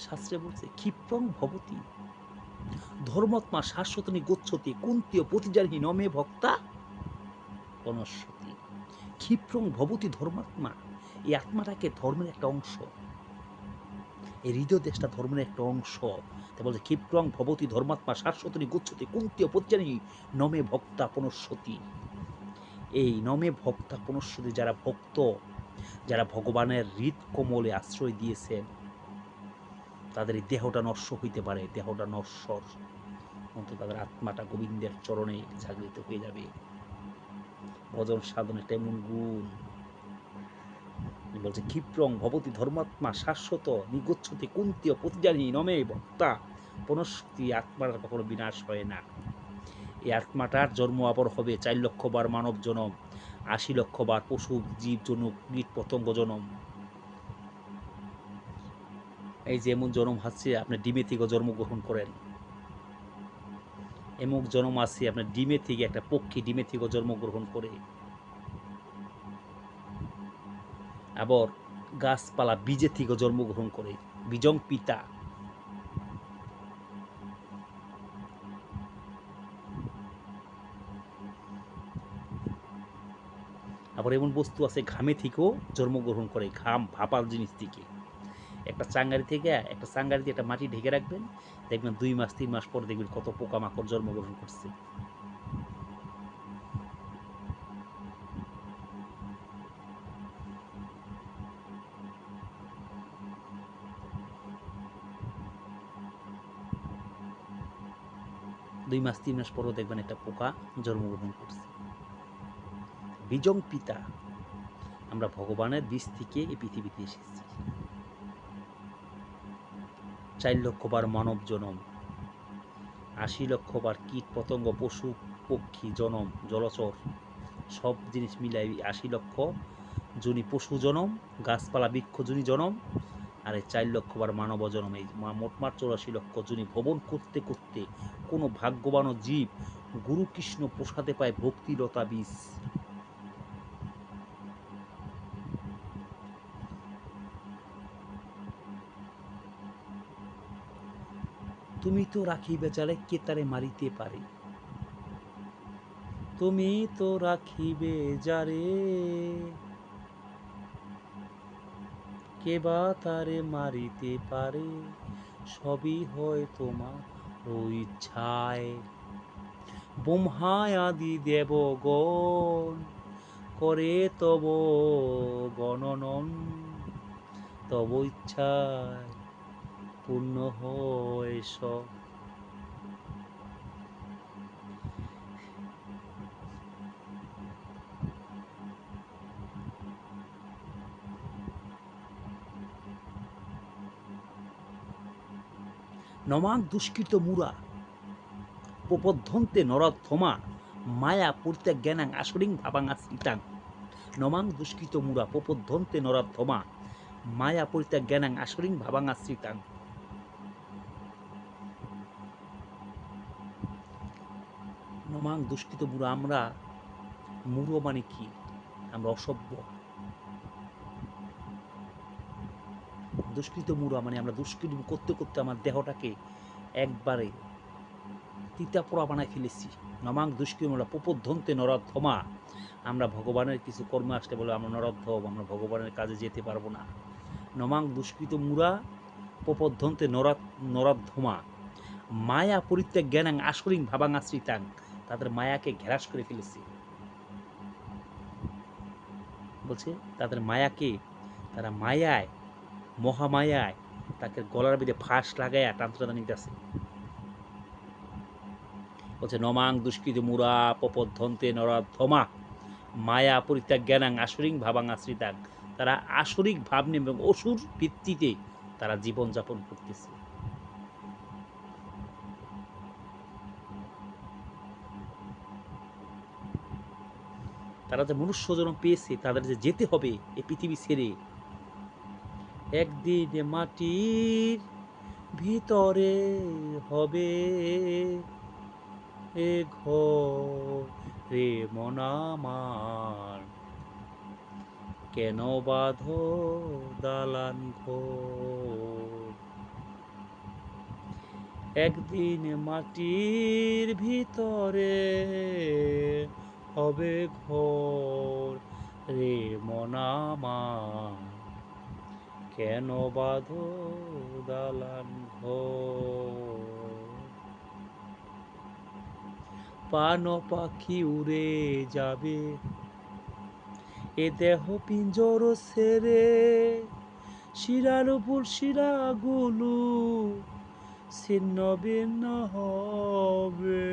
Speaker 1: শাস্ত্রে বলছে ক্ষিপ্রং ভবতি ধর্মত্মা শাশ্বতনী গচ্ছতি কুন্তীয় প্রতিজানহী নমে ভক্তা বনস্বতী। ক্ষিপ্রং ভবতি ধর্মাত্মা, এই আত্মাটাকে ধর্মের একটা অংশ, এই হৃদয় দেশটা ধর্মের একটা অংশ। তাই বলছে ক্ষিপ্রং ভবতি ধর্মাত্মা শাশ্বতনী গচ্ছতি কুন্তীয় প্রতিজানহী নমে ভক্তা পুনঃসতী। এই নমে ভক্তা পুনঃসতী, যারা ভক্ত, যারা ভগবানের হৃদ কোমলে আশ্রয় দিয়েছেন, তাদের এই দেহটা নশ্বর হইতে পারে, দেহটা নশ্বর, কিন্তু তাদের আত্মাটা গোবিন্দের চরণে জাগৃত হয়ে যাবে। ভজন সাধন একটা এমন গুণ, বলছে ক্ষিপ্রং ভবতি ধর্মাত্মা শাশ্বত নিগচ্ছতি কুন্তীয় প্রতিজানী নমে ভক্তা পুনঃসতী। আত্মার কখনো বিনাশ হয় না। এই আত্মাটার জন্ম আবার হবে 4 লক্ষ বার মানব জনম, 80 লক্ষ বার পশু জীব জনক কীট পতঙ্গ জনম। এই যে এমন জনম আছে, আপনি ডিমে থেকে জন্মগ্রহণ করেন, এমন জন্ম আছে আপনার ডিমে থেকে, একটা পক্ষী ডিমে থেকে জন্মগ্রহণ করে, আবার গাছপালা বীজে থেকে জন্মগ্রহণ করে, বীজং পিতা। আবার এমন বস্তু আছে ঘামে থেকেও জন্মগ্রহণ করে, ঘাম ভাপার জিনিস থেকে। একটা চাঙ্গারি দিয়ে একটা মাটি ঢেকে রাখবেন, দেখবেন 2 মাস 3 মাস পর দেখবেন কত পোকামাকড় জন্মগ্রহণ করছে। 2 মাস 3 মাস পরও দেখবেন একটা পোকা জন্মগ্রহণ করছে। বীজং পিতা, আমরা ভগবানের বীজ থেকে এই পৃথিবীতে এসেছি। 4 লক্ষ বার মানব জনম, 80 লক্ষ বার কীট পতঙ্গ পশু পক্ষী জনম, জলচর সব জিনিস মিলাই 80 লক্ষ জনি পশু জনম, গাছপালা বৃক্ষ জনি জনম, আর এই 4 লক্ষ বার মানব জনম, এই মোটমাট 84 লক্ষ জনি ভ্রমণ করতে করতে কোনো ভাগ্যবান জীব গুরু কৃষ্ণ প্রসাদে পায় ভক্তিলতা বীজ। তুমি তো রাখিবে যারে কে তারে মারিতে পারে, তুমি তো রাখিবে যারে কে বা তারে মারিতে পারে, সবই হয় তোমার ইচ্ছায়। ব্রহ্মায় আদি দেবগণ করে তব গণনন, তব ইচ্ছায় পূর্ণ হয় সব। নমাং দুষ্কৃত মূরা প্রপদ্ধন্তে নরথমা মায়া পরিত্যাগ জ্ঞানাং আসরিং ভাবাং আশ্রিতাং। নমাং দুষ্কৃত মূরা প্রপদ্ধন্তে নরথমা মায়া পরিত্যাগ জ্ঞানাং আসরিং ভাবাং আশ্রিতাং। নমাং দুষ্কৃত মূরা, আমরা মূঢ় মানে কি? আমরা অসভ্য। দুষ্কৃত মূঢ় মানে আমরা দুষ্কৃতি করতে করতে আমার দেহটাকে একবারে তিতা পোড়া বানায় ফেলেছি। নমাং দুষ্কৃত মূঢ় প্রপদ্ধন্তে নরথমা, আমরা ভগবানের কিছু কর্ম আসলে বলে আমরা নরদ্ধম, আমরা ভগবানের কাজে যেতে পারবো না। নমাং দুষ্কৃত মূঢ়া প্রপদ্ধন্তে নরাদ্ধমা মায়া পরিত্যাগ জ্ঞানাং আসরিং ভাবাং আশ্রিতাং, তাদের মায়াকে ঘেরাস করে ফেলেছে। বলছে তাদের মায়াকে, তারা মায়ায় মহামায়ায় তাকে গলার ভিতরে ফাঁস লাগাইয়া টানটানা নিতেছে। বলছে নমাং দুষ্কৃত মূঢ়া প্রপদ্ধন্তে নরাধমা মায়া পরিত্যাগ জ্ঞানাং আসরিং ভাবাং আশ্রিতাং, তারা আসরিক ভাব নিয়ে এবং অসুর ভিত্তিতে তারা জীবনযাপন করতেছে। তারা যে মনুষ্য জন্ম পেয়েছে, তাদের যে যেতে হবে এই পৃথিবী ছেড়ে, একদিন মাটির ভিতরে হবে এ ঘর রে মন আমার, কেন বাঁধো দালান ঘর। একদিন মাটির ভিতরে হবে ঘর রে মন আমার, কেন বাঁধো দালান ঘর। পান পাখি উড়ে যাবে এ দেহ পিঞ্জর ছেড়ে, শিরার উপর শিরাগুলো ছিন্ন ভিন্ন হবে।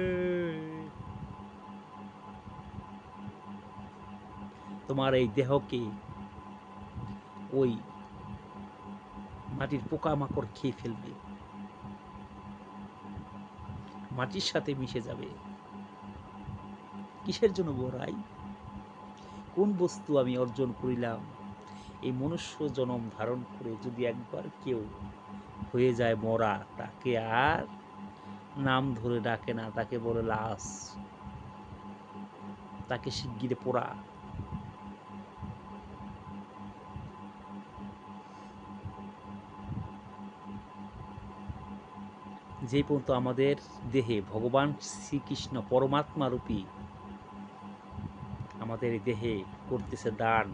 Speaker 1: তোমার এই দেহকে ওই মাটির পোকামাকড় খেয়ে ফেলবে, মাটির সাথে মিশে যাবে। কিসের জন্য বড়াই? কোন বস্তু আমি অর্জন করিলাম? এই মনুষ্য জনম ধারণ করে যদি একবার কেউ হয়ে যায় মরা, তাকে আর নাম ধরে ডাকে না, তাকে বলে লাশ, তাকে শিগগিরে পোড়া। যে পর্যন্ত আমাদের দেহে ভগবান শ্রীকৃষ্ণ পরমাত্মা রূপী আমাদের এই দেহে করতেছে দান,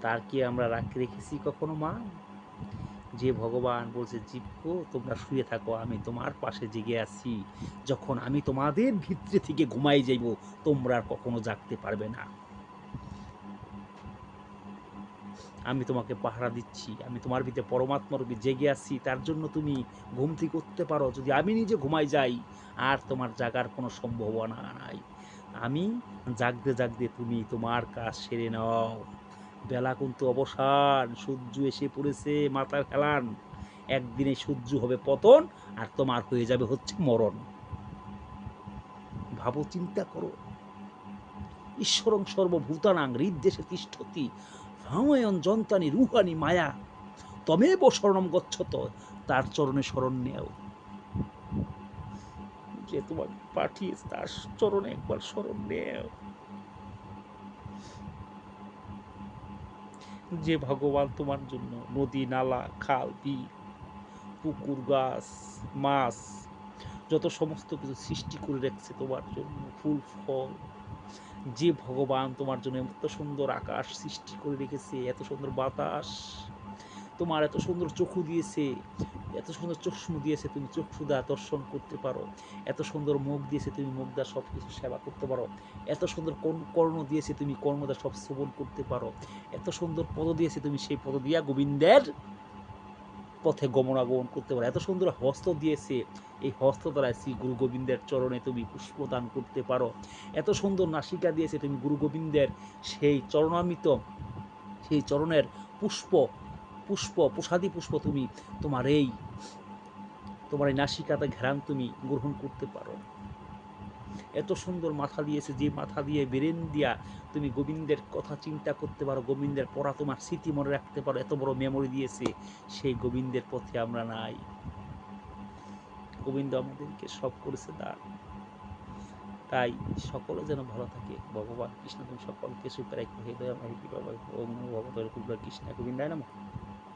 Speaker 1: তার কি আমরা রেখেছি কখনো মা? যে ভগবান বলছে জীবকো তোমরা শুয়ে থাকো, আমি তোমার পাশে জেগে আছি, যখন আমি তোমাদের ভিতরে থেকে ঘুমাই যাইব তোমরা আর কখনো জাগতে পারবে না। আমি তোমাকে পাহারা দিচ্ছি, আমি তোমার ভিতরে পরমাত্মার রূপে জেগে আছি, তার জন্য তুমি ঘুম থেকে উঠতে পারো। যদি আমি নিজে ঘুমাই যাই আর তোমার জাগার কোনো সম্ভাবনা নাই। আমি জাগতে জাগতে তুমি তোমার কাজ সেরে নাও। বেলা কিন্তু অবসান, সূর্য এসে পড়েছে, মাথার হেলান। একদিনে সূর্য হবে পতন, আর তোমার হয়ে যাবে হচ্ছে মরণ। ভাবো, চিন্তা করো। ঈশ্বরং সর্বভূতানাং হৃদ্দেশে তিষ্ঠতি ভ্রাময়ন যন্তানি রুহানি মায়া তমেব শরণম গচ্ছত। তার চরণে শরণ নেও, যে তোমাকে পাঠিয়েছে তার চরণে একবার শরণ নেও। যে ভগবান তোমার জন্য নদী, নালা, খাল, বিল, পুকুর, গাছ, মাছ, যত সমস্ত কিছু সৃষ্টি করে রেখেছে তোমার জন্য, ফুল ফল, যে ভগবান তোমার জন্য এত সুন্দর আকাশ সৃষ্টি করে রেখেছে, এত সুন্দর বাতাস, তোমার এত সুন্দর চক্ষু দিয়েছে, এত সুন্দর চক্ষু দিয়েছে, তুমি চক্ষু দ্বারা দর্শন করতে পারো। এত সুন্দর মুখ দিয়েছে, তুমি মুখ দ্বারা সব কিছু সেবা করতে পারো। এত সুন্দর কর্ণ দিয়েছে, তুমি কর্ণ দ্বারা সব শ্রবণ করতে পারো। এত সুন্দর পদ দিয়েছে, তুমি সেই পদ দিয়া গোবিন্দের পথে গমনাগমন করতে পারো। এত সুন্দর হস্ত দিয়েছে, এই হস্ত দ্বারা শ্রী গুরু গোবিন্দের চরণে তুমি পুষ্পদান করতে পারো। এত সুন্দর নাসিকা দিয়েছে, তুমি গুরু গোবিন্দের সেই চরণামৃত, সেই চরণের পুষ্প পুষ্প প্রসাদী পুষ্প তুমি তোমার এই নাসিকাতে ঘ্রাণ তুমি গ্রহণ করতে পারো। এত সুন্দর মাথা দিয়েছে, যে মাথা দিয়ে ব্রেন দিয়া তুমি গোবিন্দের কথা চিন্তা করতে পারো, গোবিন্দের পড়া তোমার স্মৃতি মনে রাখতে পারো, এত বড় মেমোরি দিয়েছে। সেই গোবিন্দের পথে আমরা নাই। গোবিন্দ আমাদেরকে সব করেছে দান। তাই সকলে যেন ভালো থাকে। ভগবান কৃষ্ণ তুমি সকলকে সুখে রাখো। হৃদয় মাহিতি বাবা ওম নমো ভগবতে কৃষ্ণ গোবিন্দায় নমঃ।